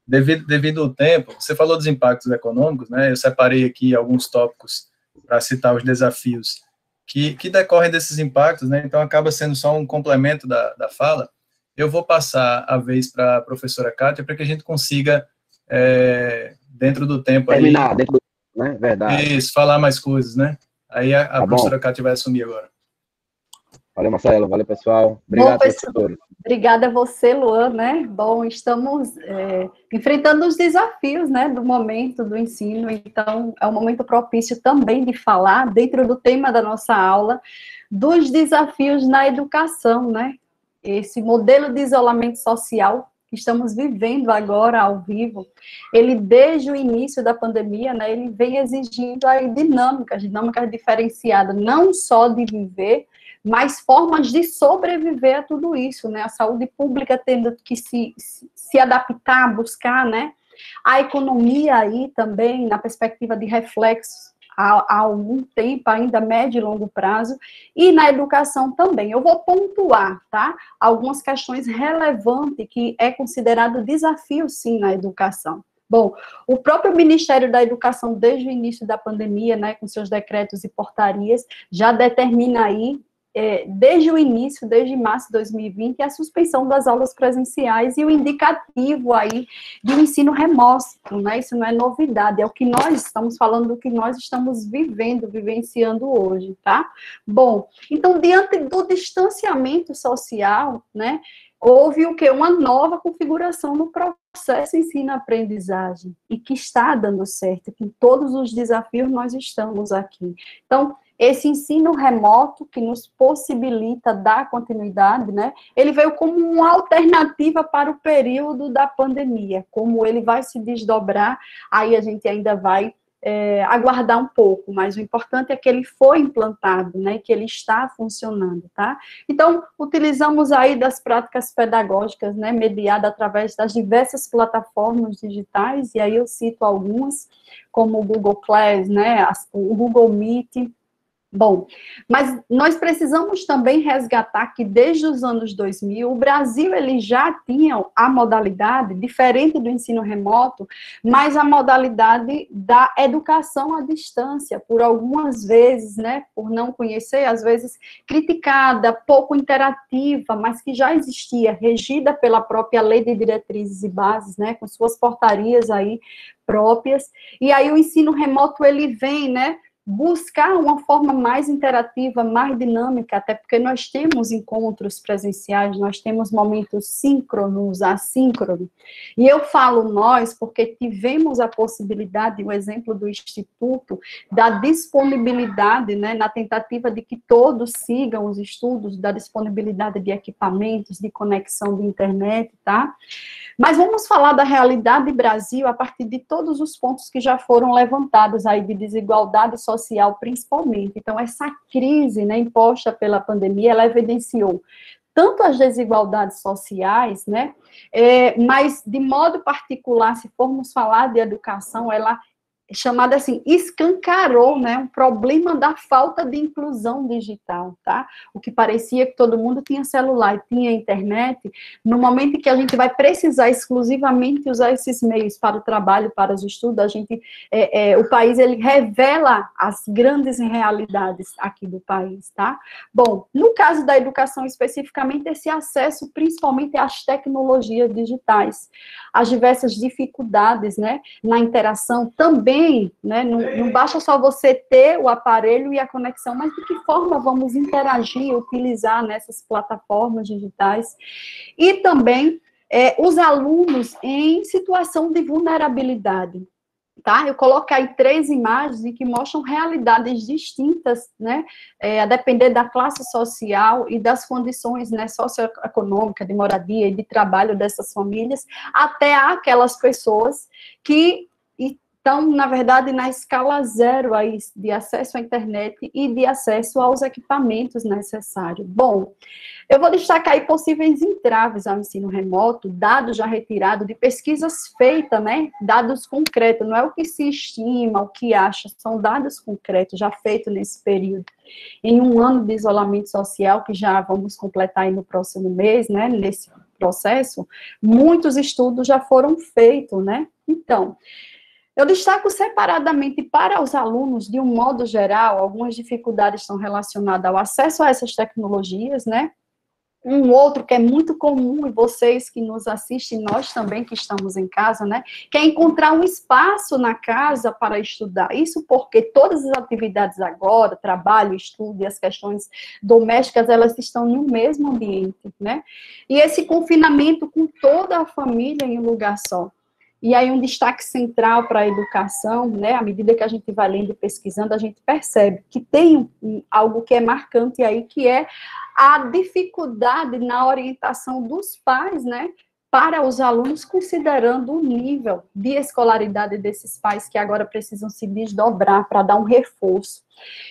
Devido ao tempo, você falou dos impactos econômicos, né? Eu separei aqui alguns tópicos para citar os desafios que decorrem desses impactos, né? Então, acaba sendo só um complemento da fala. Eu vou passar a vez para a professora Kátia para que a gente consiga, dentro do tempo terminar, aí... dentro do... né? Verdade. Isso, falar mais coisas, né? Aí a Tá professora bom. Kátia vai assumir agora. Valeu, Marcelo. Valeu, pessoal. Obrigado, professor. Obrigada a você, Luan, né? Bom, estamos enfrentando os desafios, né, do momento do ensino, então é um momento propício também de falar, dentro do tema da nossa aula, dos desafios na educação, né? Esse modelo de isolamento social que estamos vivendo agora ao vivo, ele desde o início da pandemia, né, ele vem exigindo aí dinâmicas diferenciadas, não só de viver, mas formas de sobreviver a tudo isso, né? A saúde pública tendo que se adaptar, buscar, né? A economia aí também, na perspectiva de reflexos, há algum tempo, ainda médio e longo prazo, e na educação também. Eu vou pontuar, tá? Algumas questões relevantes que é considerado desafio, sim, na educação. Bom, o próprio Ministério da Educação, desde o início da pandemia, né, com seus decretos e portarias, já determina aí, desde o início, desde março de 2020, a suspensão das aulas presenciais e o indicativo aí de um ensino remoto, né? Isso não é novidade, é o que nós estamos falando, do que nós estamos vivenciando hoje, tá? Bom, então, diante do distanciamento social, né, houve o quê? Uma nova configuração no processo ensino-aprendizagem, e que está dando certo, com todos os desafios nós estamos aqui. Então, esse ensino remoto que nos possibilita dar continuidade, né, ele veio como uma alternativa para o período da pandemia. Como ele vai se desdobrar, aí a gente ainda vai aguardar um pouco, mas o importante é que ele foi implantado, né, que ele está funcionando, tá? Então, utilizamos aí das práticas pedagógicas, né, mediada através das diversas plataformas digitais, e aí eu cito algumas, como o Google Class, né, o Google Meet. Bom, mas nós precisamos também resgatar que desde os anos 2000, o Brasil ele já tinha a modalidade, diferente do ensino remoto, mas a modalidade da educação à distância, por algumas vezes, né, por não conhecer, às vezes criticada, pouco interativa, mas que já existia, regida pela própria Lei de Diretrizes e Bases, né, com suas portarias aí próprias, e aí o ensino remoto ele vem, né, buscar uma forma mais interativa, mais dinâmica, até porque nós temos encontros presenciais, nós temos momentos síncronos, assíncronos, e eu falo nós porque tivemos a possibilidade, o exemplo do Instituto, da disponibilidade, né, na tentativa de que todos sigam os estudos, da disponibilidade de equipamentos, de conexão de internet, tá? Mas vamos falar da realidade Brasil a partir de todos os pontos que já foram levantados aí de desigualdade social, principalmente. Então, essa crise, né, imposta pela pandemia, ela evidenciou tanto as desigualdades sociais, né, mas de modo particular, se formos falar de educação, ela chamada assim, escancarou, né, um problema da falta de inclusão digital, tá? O que parecia que todo mundo tinha celular e tinha internet, no momento em que a gente vai precisar exclusivamente usar esses meios para o trabalho, para os estudos, a gente, o país, ele revela as grandes realidades aqui do país, tá? Bom, no caso da educação especificamente, esse acesso principalmente às tecnologias digitais, as diversas dificuldades, né, na interação também, né, não basta só você ter o aparelho e a conexão, mas de que forma vamos interagir, utilizar nessas plataformas digitais, e também os alunos em situação de vulnerabilidade. Tá? Eu coloquei aí 3 imagens em que mostram realidades distintas, né, a depender da classe social e das condições, né, socioeconômicas, de moradia e de trabalho dessas famílias, até aquelas pessoas que estão, na verdade, na escala zero aí de acesso à internet e de acesso aos equipamentos necessários. Bom, eu vou destacar aí possíveis entraves ao ensino remoto, dados já retirados de pesquisas feitas, né, dados concretos, não é o que se estima, o que acha, são dados concretos já feitos nesse período. Em um ano de isolamento social, que já vamos completar aí no próximo mês, né, nesse processo, muitos estudos já foram feitos, né, então... Eu destaco separadamente para os alunos, de um modo geral, algumas dificuldades estão relacionadas ao acesso a essas tecnologias, né? Um outro que é muito comum, e vocês que nos assistem, nós também que estamos em casa, né? Que é encontrar um espaço na casa para estudar. Isso porque todas as atividades agora, trabalho, estudo e as questões domésticas, elas estão no mesmo ambiente, né? E esse confinamento com toda a família em um lugar só. E aí um destaque central para a educação, né, à medida que a gente vai lendo e pesquisando, a gente percebe que tem algo que é marcante aí, que é a dificuldade na orientação dos pais, né, para os alunos, considerando o nível de escolaridade desses pais que agora precisam se desdobrar para dar um reforço.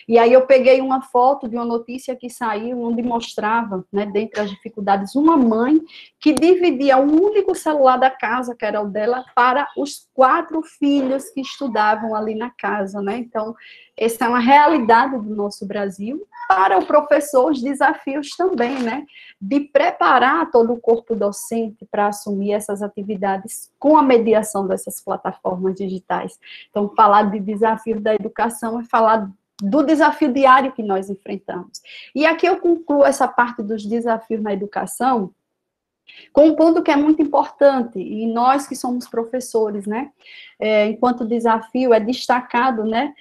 E aí eu peguei uma foto de uma notícia que saiu, onde mostrava, né, dentre as dificuldades, uma mãe que dividia um único celular da casa, que era o dela, para os 4 filhos que estudavam ali na casa, né? Então, essa é uma realidade do nosso Brasil. Para o professor, os desafios também, né? De preparar todo o corpo docente para assumir essas atividades com a mediação dessas plataformas digitais. Então, falar de desafio da educação é falar do desafio diário que nós enfrentamos. E aqui eu concluo essa parte dos desafios na educação com um ponto que é muito importante, e nós que somos professores, né, enquanto desafio é destacado, né,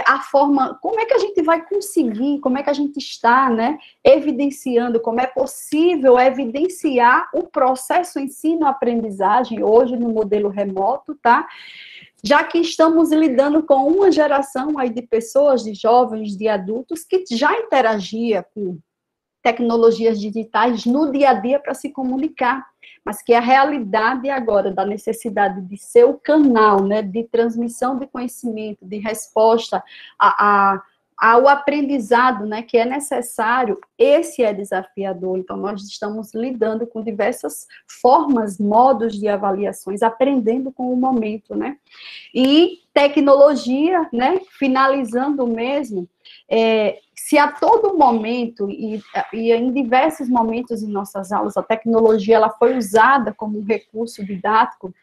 a forma, como é que a gente vai conseguir, como é que a gente está, né, evidenciando, como é possível evidenciar o processo ensino-aprendizagem, hoje no modelo remoto, tá, já que estamos lidando com uma geração aí de pessoas, de jovens, de adultos, que já interagia com tecnologias digitais no dia a dia para se comunicar, mas que a realidade agora da necessidade de ser o canal, né, de transmissão de conhecimento, de resposta ao aprendizado, né, que é necessário, esse é desafiador. Então, nós estamos lidando com diversas formas, modos de avaliações, aprendendo com o momento, né, e tecnologia, né, finalizando mesmo, se a todo momento, e em diversos momentos em nossas aulas, a tecnologia ela foi usada como um recurso didático,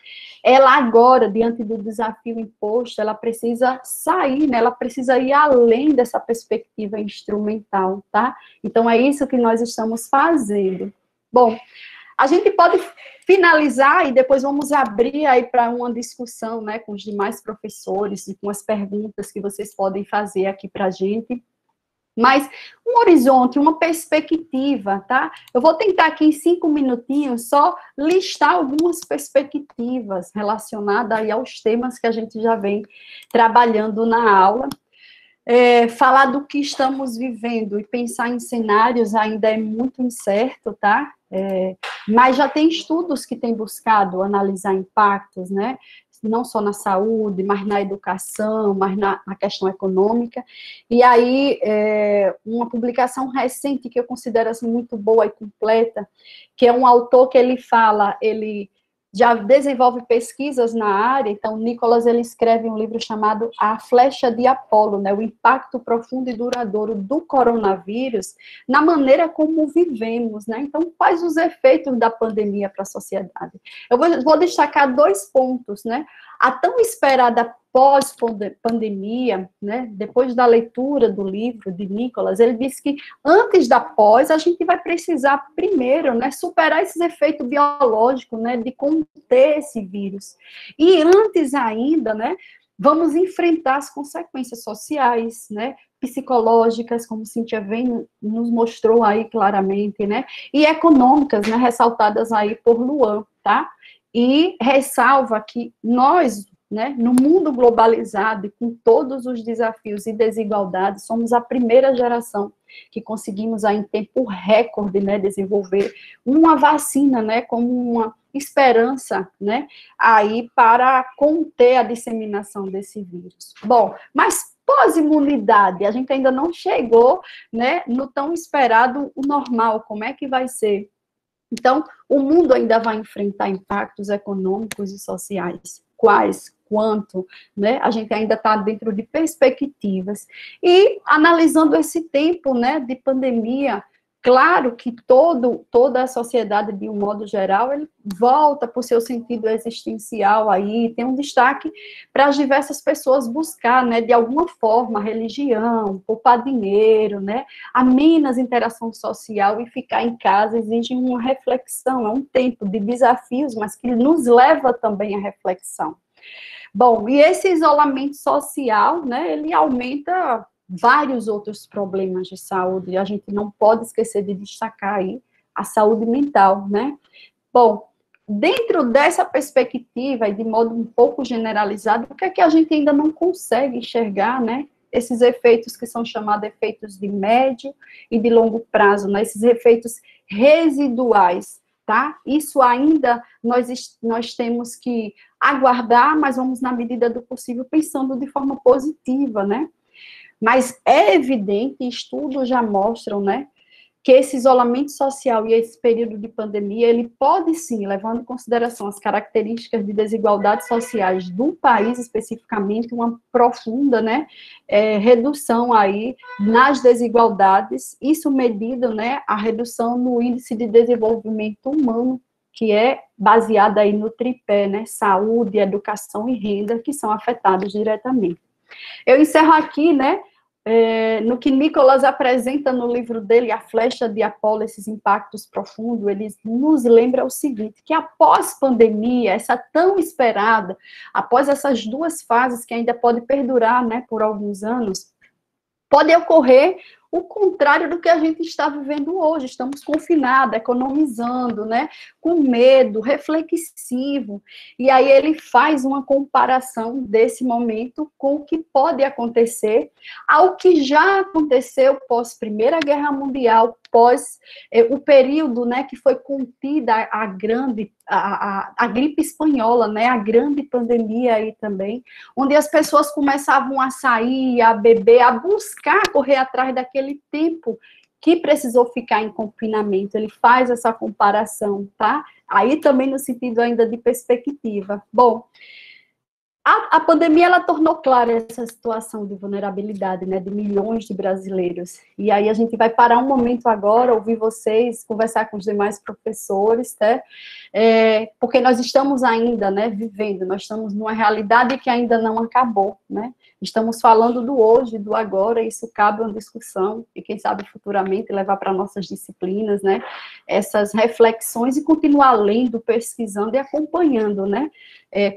ela agora, diante do desafio imposto, ela precisa sair, né, ela precisa ir além dessa perspectiva instrumental, tá? Então, é isso que nós estamos fazendo. Bom, a gente pode finalizar e depois vamos abrir aí para uma discussão, né, com os demais professores e com as perguntas que vocês podem fazer aqui para a gente. Mas um horizonte, uma perspectiva, tá? Eu vou tentar aqui em 5 minutinhos só listar algumas perspectivas relacionadas aí aos temas que a gente já vem trabalhando na aula. Falar do que estamos vivendo e pensar em cenários ainda é muito incerto, tá? Mas já tem estudos que têm buscado analisar impactos, né? Não só na saúde, mas na educação, mas na questão econômica. E aí, uma publicação recente que eu considero assim, muito boa e completa, que é um autor que ele já desenvolve pesquisas na área. Então, Nicolas, ele escreve um livro chamado A Flecha de Apolo, né, o impacto profundo e duradouro do coronavírus na maneira como vivemos, né, então, quais os efeitos da pandemia para a sociedade. Eu vou destacar 2 pontos, né, a tão esperada pós-pandemia, né, depois da leitura do livro de Nicolas, ele disse que antes da pós, a gente vai precisar primeiro, né, superar esses efeitos biológicos, né, de conter esse vírus. E antes ainda, né, vamos enfrentar as consequências sociais, né, psicológicas, como Cíntia vem nos mostrou aí claramente, né, e econômicas, né, ressaltadas aí por Luan, tá? E ressalva que nós, né, no mundo globalizado e com todos os desafios e desigualdades, somos a primeira geração que conseguimos aí, em tempo recorde, né, desenvolver uma vacina, né, como uma esperança, né, aí para conter a disseminação desse vírus. Bom, mas pós-imunidade, a gente ainda não chegou, né, no tão esperado o normal, como é que vai ser? Então, o mundo ainda vai enfrentar impactos econômicos e sociais. Quais? Quanto? Né? A gente ainda está dentro de perspectivas. E, analisando esse tempo, né, de pandemia, claro que toda a sociedade, de um modo geral, ele volta para o seu sentido existencial aí, tem um destaque para as diversas pessoas buscar, né, de alguma forma, religião, poupar dinheiro, né, a menos interação social e ficar em casa exige uma reflexão, é um tempo de desafios, mas que nos leva também à reflexão. Bom, e esse isolamento social, né, ele aumenta vários outros problemas de saúde, a gente não pode esquecer de destacar aí a saúde mental, né? Bom, dentro dessa perspectiva e de modo um pouco generalizado, o que é que a gente ainda não consegue enxergar, né? Esses efeitos que são chamados efeitos de médio e de longo prazo, né? Esses efeitos residuais tá? Isso ainda nós temos que aguardar, mas vamos, na medida do possível, pensando de forma positiva, né? Mas é evidente, estudos já mostram, né, que esse isolamento social e esse período de pandemia, ele pode sim, levando em consideração as características de desigualdades sociais do país especificamente, uma profunda, né, redução aí nas desigualdades, isso medido, né, a redução no índice de desenvolvimento humano, que é baseada aí no tripé, né, saúde, educação e renda, que são afetados diretamente. Eu encerro aqui, né, no que Nicolas apresenta no livro dele, A Flecha de Apolo, esses impactos profundos, ele nos lembra o seguinte, que após pandemia, essa tão esperada, após essas duas fases que ainda pode perdurar, né, por alguns anos, pode ocorrer o contrário do que a gente está vivendo hoje. Estamos confinados, economizando, né, com medo, reflexivo. E aí ele faz uma comparação desse momento com o que pode acontecer ao que já aconteceu pós Primeira Guerra Mundial, pós o período, né, que foi contida a gripe espanhola, né, a grande pandemia aí também, onde as pessoas começavam a sair, a beber, a buscar correr atrás daquele tempo que precisou ficar em confinamento. Ele faz essa comparação, tá? Aí também no sentido ainda de perspectiva. Bom, a pandemia, ela tornou clara essa situação de vulnerabilidade, né, de milhões de brasileiros. E aí a gente vai parar um momento agora, ouvir vocês, conversar com os demais professores, né, porque nós estamos ainda, né, vivendo, nós estamos numa realidade que ainda não acabou, né, estamos falando do hoje, do agora, isso cabe uma discussão, e quem sabe futuramente levar para nossas disciplinas, né, essas reflexões e continuar lendo, pesquisando e acompanhando, né,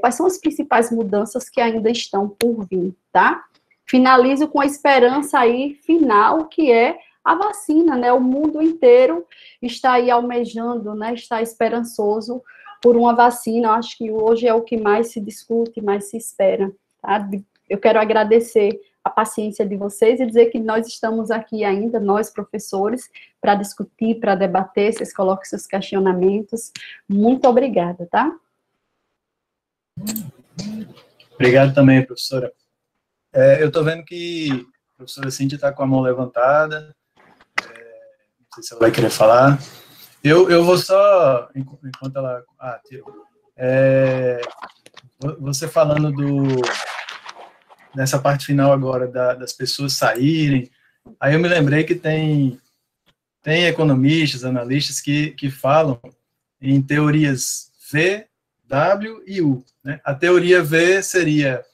quais são as principais mudanças que ainda estão por vir, tá? Finalizo com a esperança aí final, que é a vacina, né? O mundo inteiro está aí almejando, né? Está esperançoso por uma vacina. Eu acho que hoje é o que mais se discute, mais se espera, tá? Eu quero agradecer a paciência de vocês e dizer que nós estamos aqui ainda, nós professores, para discutir, para debater, vocês coloquem seus questionamentos. Muito obrigada, tá? Obrigado também, professora. Eu estou vendo que a professora Cíntia está com a mão levantada. Não sei se ela vai querer falar. Eu vou só, enquanto ela... você falando nessa parte final agora das pessoas saírem, aí eu me lembrei que tem economistas, analistas que falam em teorias V, W e U. Né? A teoria V seria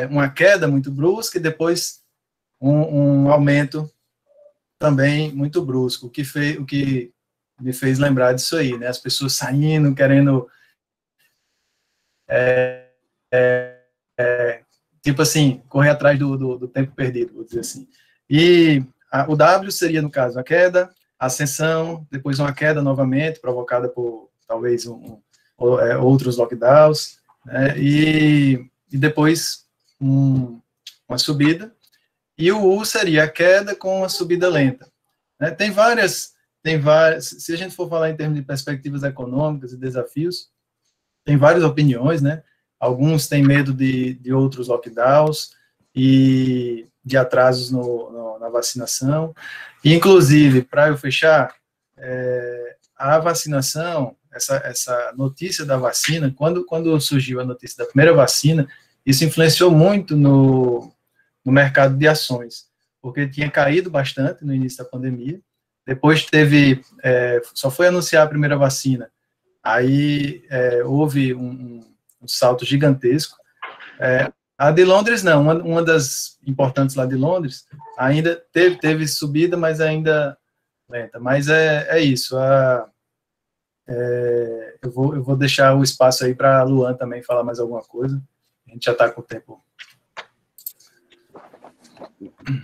uma queda muito brusca e depois um aumento também muito brusco, o que me fez lembrar disso aí, né? As pessoas saindo, querendo tipo assim, correr atrás do tempo perdido, vou dizer assim. E o W seria, no caso, a queda, a ascensão, depois uma queda novamente, provocada por, talvez, outros lockdowns, né, e depois uma subida, e o U seria a queda com uma subida lenta. Né, tem várias, se a gente for falar em termos de perspectivas econômicas e desafios, tem várias opiniões, né, alguns têm medo de outros lockdowns e de atrasos na vacinação, e, inclusive, para eu fechar, a vacinação, essa notícia da vacina, quando surgiu a notícia da primeira vacina, isso influenciou muito no mercado de ações, porque tinha caído bastante no início da pandemia, depois só foi anunciar a primeira vacina, aí houve um salto gigantesco. A de Londres não, uma das importantes lá de Londres, ainda teve subida, mas ainda lenta, mas é isso, eu vou deixar o espaço aí para a Luan também falar mais alguma coisa. A gente já está com o tempo.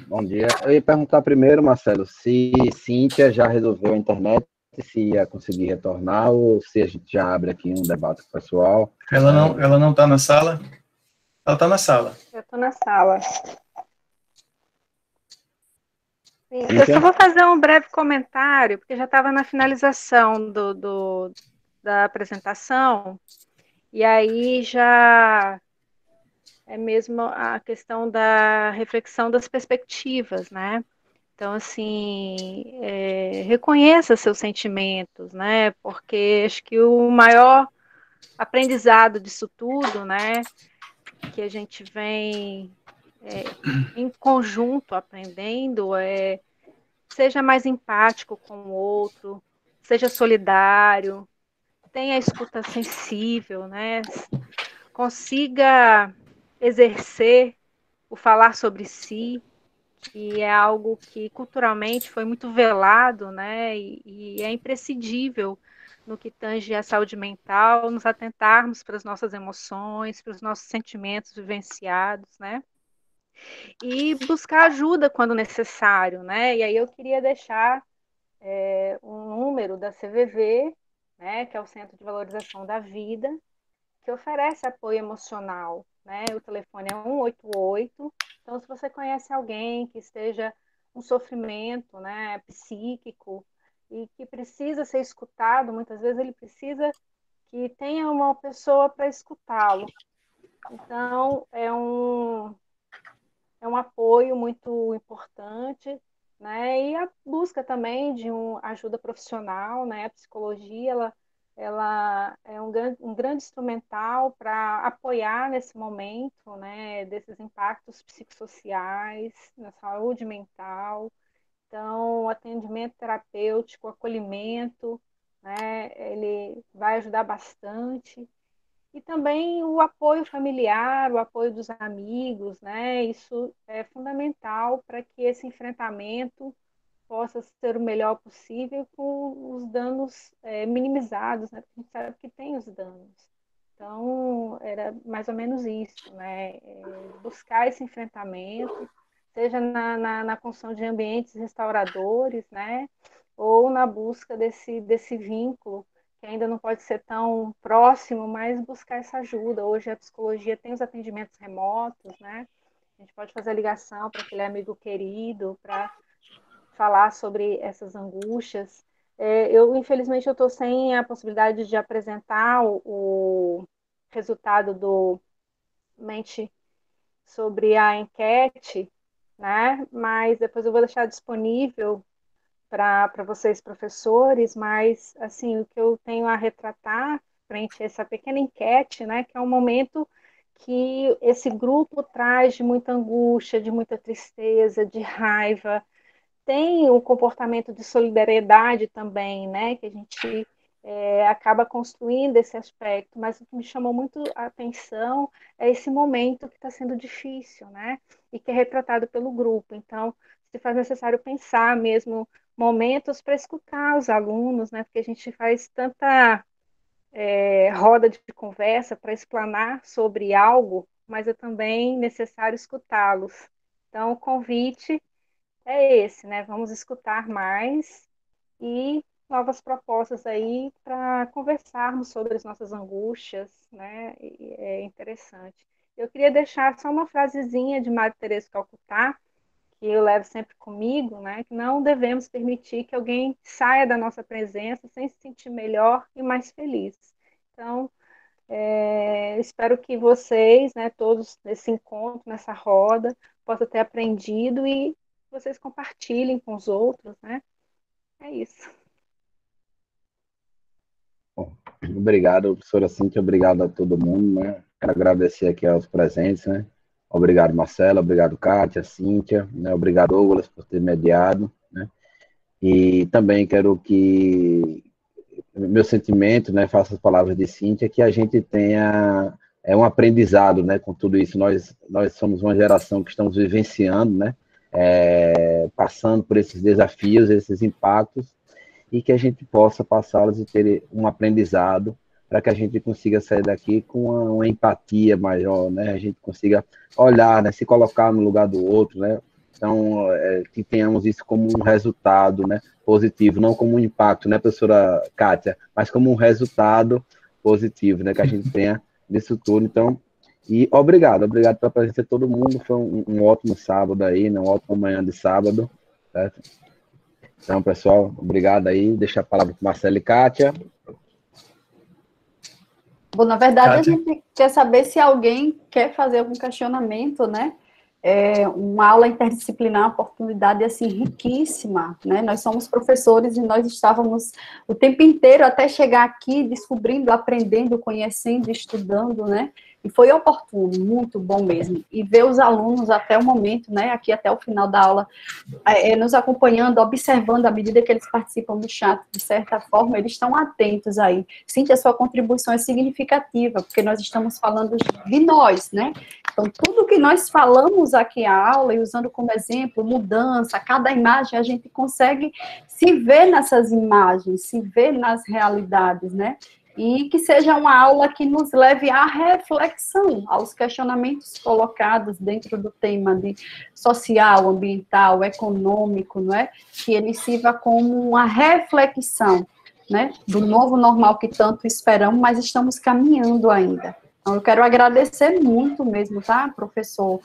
Bom dia. Eu ia perguntar primeiro, Marcelo, se Cíntia já resolveu a internet, se ia conseguir retornar, ou se a gente já abre aqui um debate com o pessoal. Ela não está na sala? Ela está na sala. Eu estou na sala. Eu só vou fazer um breve comentário, porque já estava na finalização da apresentação, e aí já é mesmo a questão da reflexão das perspectivas, né? Então, assim, reconheça seus sentimentos, né? Porque acho que o maior aprendizado disso tudo, né, que a gente vem em conjunto aprendendo, seja mais empático com o outro, seja solidário, tenha escuta sensível, né, consiga exercer o falar sobre si, que é algo que culturalmente foi muito velado, né, e é imprescindível no que tange à saúde mental, nos atentarmos para as nossas emoções, para os nossos sentimentos vivenciados, né, e buscar ajuda quando necessário, né, e aí eu queria deixar um número da CVV, né, que é o Centro de Valorização da Vida, que oferece apoio emocional, né? O telefone é 188. Então, se você conhece alguém que esteja um sofrimento, né, psíquico e que precisa ser escutado, muitas vezes ele precisa que tenha uma pessoa para escutá-lo. Então, é um apoio muito importante, né? E a busca também de uma ajuda profissional, né? A psicologia, ela é um grande instrumental para apoiar nesse momento, né? Desses impactos psicossociais na saúde mental. Então, atendimento terapêutico, acolhimento, né? Ele vai ajudar bastante. E também o apoio familiar, o apoio dos amigos, né? Isso é fundamental para que esse enfrentamento possa ser o melhor possível com os danos minimizados, né? Porque a gente sabe que tem os danos. Então, era mais ou menos isso, né? Buscar esse enfrentamento, seja na construção de ambientes restauradores, né? Ou na busca desse vínculo que ainda não pode ser tão próximo, mas buscar essa ajuda. Hoje a psicologia tem os atendimentos remotos, né? A gente pode fazer a ligação para aquele amigo querido, para falar sobre essas angústias. Infelizmente, eu estou sem a possibilidade de apresentar o resultado do Mente sobre a enquete, né? Mas depois eu vou deixar disponível para vocês, professores, mas, assim, o que eu tenho a retratar frente a essa pequena enquete, né, que é um momento que esse grupo traz de muita angústia, de muita tristeza, de raiva, tem o comportamento de solidariedade também, né, que a gente acaba construindo esse aspecto, mas o que me chamou muito a atenção é esse momento que está sendo difícil, né, e que é retratado pelo grupo. Então, se faz necessário pensar mesmo momentos para escutar os alunos, né, porque a gente faz tanta roda de conversa para explanar sobre algo, mas é também necessário escutá-los. Então, o convite é esse, né? Vamos escutar mais e novas propostas aí para conversarmos sobre as nossas angústias, né? E é interessante. Eu queria deixar só uma frasezinha de Madre Teresa de Calcutá, que eu levo sempre comigo, né? Que não devemos permitir que alguém saia da nossa presença sem se sentir melhor e mais feliz. Então, espero que vocês, né, todos nesse encontro, nessa roda, possam ter aprendido e vocês compartilhem com os outros, né? É isso. Bom, obrigado, professora Cíntia, obrigado a todo mundo, né? Quero agradecer aqui aos presentes, né? Obrigado, Marcela, obrigado, Kátia, Cíntia, né? Obrigado, Douglas, por ter mediado, né? E também quero que meu sentimento, né, faço as palavras de Cíntia, que a gente tenha um aprendizado, né, com tudo isso. Nós somos uma geração que estamos vivenciando, né, passando por esses desafios, esses impactos, e que a gente possa passá-los e ter um aprendizado para que a gente consiga sair daqui com uma empatia maior, né, a gente consiga olhar, né, se colocar no lugar do outro, né, então, que tenhamos isso como um resultado, né, positivo, não como um impacto, né, professora Kátia, mas como um resultado positivo, né, que a gente tenha disso tudo. Então, e obrigado pela presença de todo mundo, foi um ótimo sábado aí, né, uma ótima manhã de sábado, certo? Então, pessoal, obrigado aí. Deixa a palavra para Marcelo e Kátia. Bom, na verdade, Kátia? a gente quer saber se alguém quer fazer algum questionamento, né? Uma aula interdisciplinar, uma oportunidade, assim, riquíssima, né? Nós somos professores e nós estávamos o tempo inteiro até chegar aqui, descobrindo, aprendendo, conhecendo, estudando, né? E foi oportuno, muito bom mesmo. E ver os alunos até o momento, né? Aqui até o final da aula, nos acompanhando, observando à medida que eles participam do chat, de certa forma, eles estão atentos aí. Sinta, a sua contribuição é significativa, porque nós estamos falando de nós, né? Então, tudo que nós falamos aqui na aula, e usando como exemplo, mudança, cada imagem, a gente consegue se ver nessas imagens, se ver nas realidades, né? E que seja uma aula que nos leve à reflexão, aos questionamentos colocados dentro do tema de social, ambiental, econômico, não é? Que ele sirva como uma reflexão, né? Do novo normal que tanto esperamos, mas estamos caminhando ainda. Então, eu quero agradecer muito mesmo, tá, professor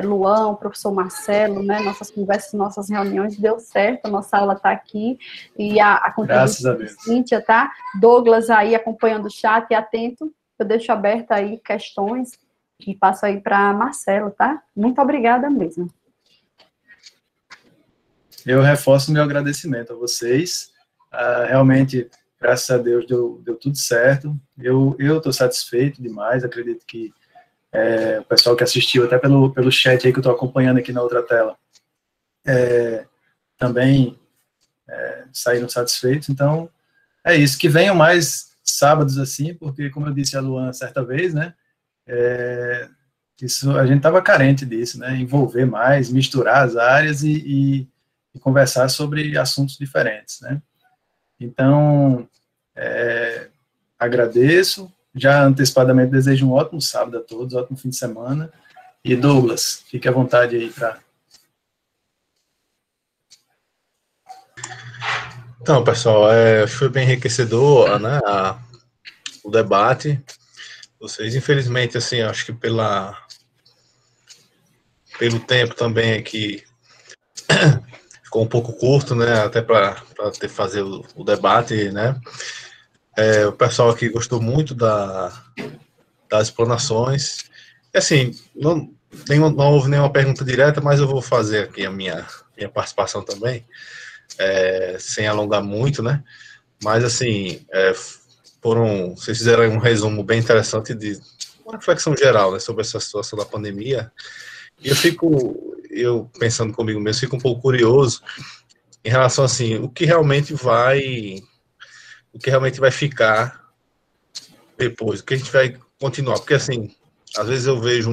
Luan, professor Marcelo, né, nossas conversas, nossas reuniões, deu certo, a nossa aula está aqui, e a contribuição de Cíntia, tá, Douglas aí acompanhando o chat e atento, eu deixo aberta aí questões, e passo aí para Marcelo, tá, muito obrigada mesmo. Eu reforço meu agradecimento a vocês, realmente, graças a Deus, deu tudo certo. Eu estou satisfeito demais, acredito que o pessoal que assistiu, até pelo chat aí que eu estou acompanhando aqui na outra tela, também saíram satisfeitos. Então, é isso. Que venham mais sábados assim, porque, como eu disse a Luan certa vez, né, isso, a gente estava carente disso, né, envolver mais, misturar as áreas e conversar sobre assuntos diferentes, né. Então, agradeço, já antecipadamente desejo um ótimo sábado a todos, ótimo fim de semana, e Douglas, fique à vontade aí para... Então, pessoal, foi bem enriquecedor, né, o debate. Vocês, infelizmente, assim, acho que pelo tempo também aqui, ficou um pouco curto, né, até para fazer o debate, né. O pessoal aqui gostou muito das explanações. E, assim, não houve nenhuma pergunta direta, mas eu vou fazer aqui a minha participação também, sem alongar muito, né. Mas, assim, vocês fizeram um resumo bem interessante de uma reflexão geral, né, sobre essa situação da pandemia. E eu pensando comigo mesmo, fico um pouco curioso em relação, assim, o que realmente vai ficar depois, o que a gente vai continuar, porque, assim, às vezes eu vejo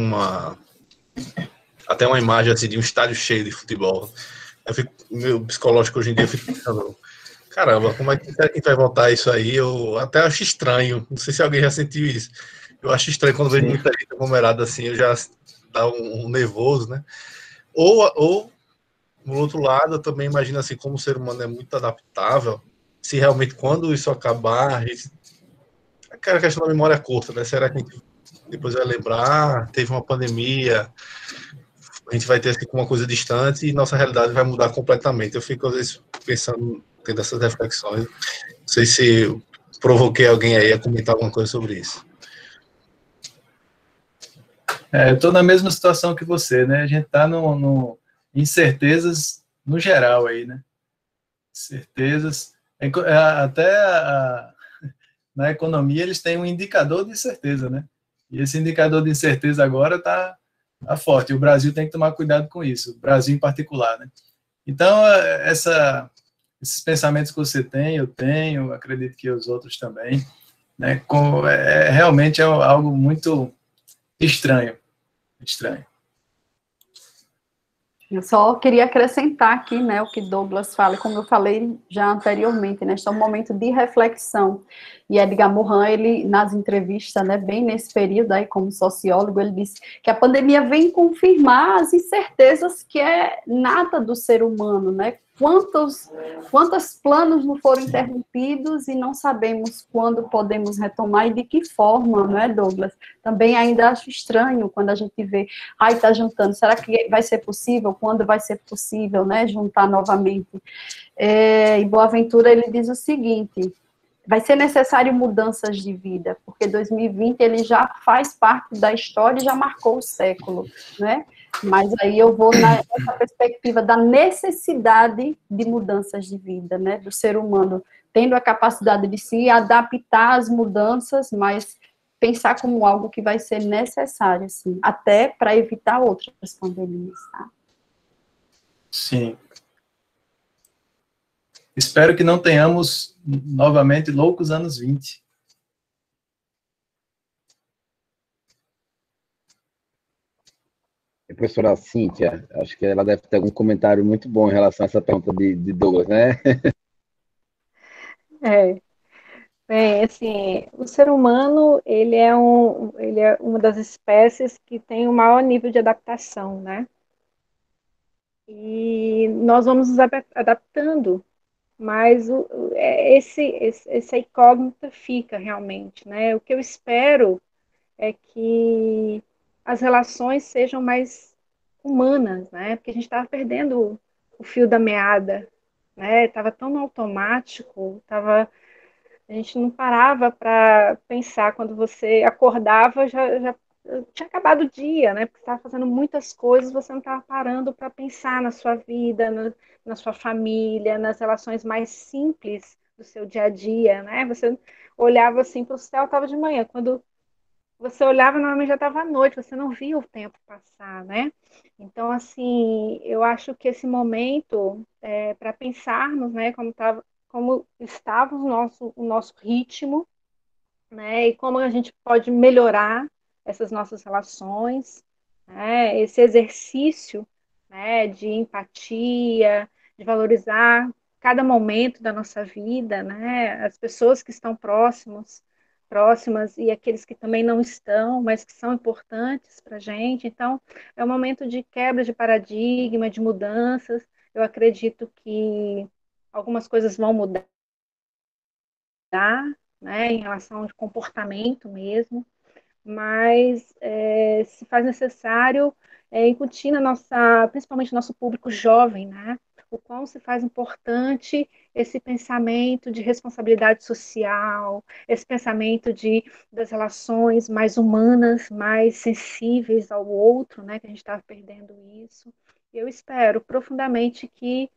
até uma imagem, assim, de um estádio cheio de futebol, meu psicológico hoje em dia, eu fico pensando, caramba, como é que será que a gente vai voltar isso aí? Eu até acho estranho, não sei se alguém já sentiu isso, eu acho estranho quando vejo muita gente aglomerada assim, eu já dá um nervoso, né? Ou, no outro lado, eu também imagino assim, como o ser humano é muito adaptável, se realmente quando isso acabar, aquela questão da memória curta, né? Será que a gente depois vai lembrar, teve uma pandemia, a gente vai ter assim, uma coisa distante e nossa realidade vai mudar completamente. Eu fico, às vezes, pensando, tendo essas reflexões. Não sei se provoquei alguém aí a comentar alguma coisa sobre isso. Eu estou na mesma situação que você, né? A gente está em incertezas no geral aí, né? Certezas. Até na economia eles têm um indicador de incerteza, né? E esse indicador de incerteza agora está forte. E o Brasil tem que tomar cuidado com isso, o Brasil em particular, né? Então, esses pensamentos que você tem, eu tenho, acredito que os outros também, né? Realmente é algo muito estranho. Eu só queria acrescentar aqui, né, o que Douglas fala, como eu falei já anteriormente, né, este é um momento de reflexão, e Edgar Morin, ele, nas entrevistas, né, bem nesse período aí, como sociólogo, ele disse que a pandemia vem confirmar as incertezas que é nata do ser humano, né, quantos planos não foram interrompidos e não sabemos quando podemos retomar e de que forma, não é, Douglas? Também ainda acho estranho quando a gente vê, está juntando, será que vai ser possível? Quando vai ser possível, né, juntar novamente? E Boaventura, ele diz o seguinte: vai ser necessário mudanças de vida, porque 2020 ele já faz parte da história e já marcou o século, né? Mas aí eu vou nessa perspectiva da necessidade de mudanças de vida, né? Do ser humano tendo a capacidade de se adaptar às mudanças, mas pensar como algo que vai ser necessário, assim, até para evitar outras pandemias, tá? Sim. Espero que não tenhamos novamente loucos anos 20. Professora Cíntia, acho que ela deve ter algum comentário muito bom em relação a essa pergunta de Douglas, né? Bem, assim, o ser humano, ele é uma das espécies que tem o maior nível de adaptação, né? E nós vamos nos adaptando, mas essa incógnita fica realmente, né? O que eu espero é que as relações sejam mais humanas, né? Porque a gente estava perdendo o fio da meada, né? Estava tão no automático, a gente não parava para pensar. Quando você acordava, já tinha acabado o dia, né? Porque você estava fazendo muitas coisas, você não estava parando para pensar na sua vida, na sua família, nas relações mais simples do seu dia a dia, né? Você olhava assim para o céu, estava de manhã. Quando você olhava, normalmente já estava à noite, você não via o tempo passar, né? Então, assim, eu acho que esse momento para pensarmos, né, como estava o nosso ritmo, né, e como a gente pode melhorar essas nossas relações, né, esse exercício, né, de empatia, de valorizar cada momento da nossa vida, né, as pessoas que estão próximas e aqueles que também não estão, mas que são importantes para a gente. Então, é um momento de quebra de paradigma, de mudanças. Eu acredito que algumas coisas vão mudar, né, em relação ao comportamento mesmo, mas se faz necessário incutir principalmente no nosso público jovem, né, o quão se faz importante esse pensamento de responsabilidade social, esse pensamento das relações mais humanas, mais sensíveis ao outro, né, que a gente está perdendo isso. Eu espero profundamente que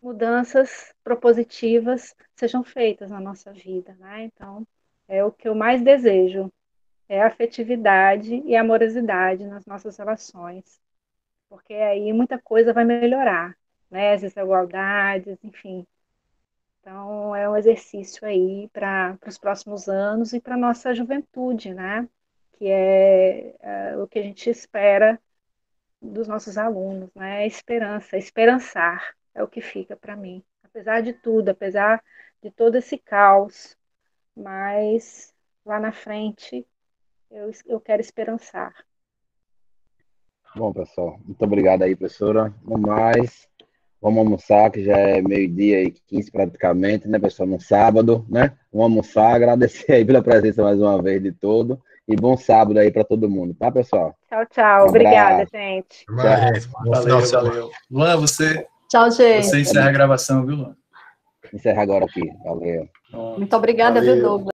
mudanças propositivas sejam feitas na nossa vida, né? Então, é o que eu mais desejo, é a afetividade e a amorosidade nas nossas relações, porque aí muita coisa vai melhorar, né? As desigualdades, enfim. Então, é um exercício aí para os próximos anos e para a nossa juventude, né? Que é o que a gente espera dos nossos alunos, né? Esperança, esperançar é o que fica para mim. Apesar de tudo, apesar de todo esse caos, mas lá na frente eu quero esperançar. Bom, pessoal, muito obrigado aí, professora. No mais, vamos almoçar, que já é 12h15 praticamente, né, pessoal? No sábado, né? Vamos almoçar, agradecer aí pela presença mais uma vez de todo. E bom sábado aí para todo mundo, tá, pessoal? Tchau, tchau. Obrigada, gente. Mas, bom final de semana. Valeu. Luan, você Tchau, gente. encerra a gravação, viu, Luan? Encerra agora aqui. Valeu. Muito obragada, viu, Douglas?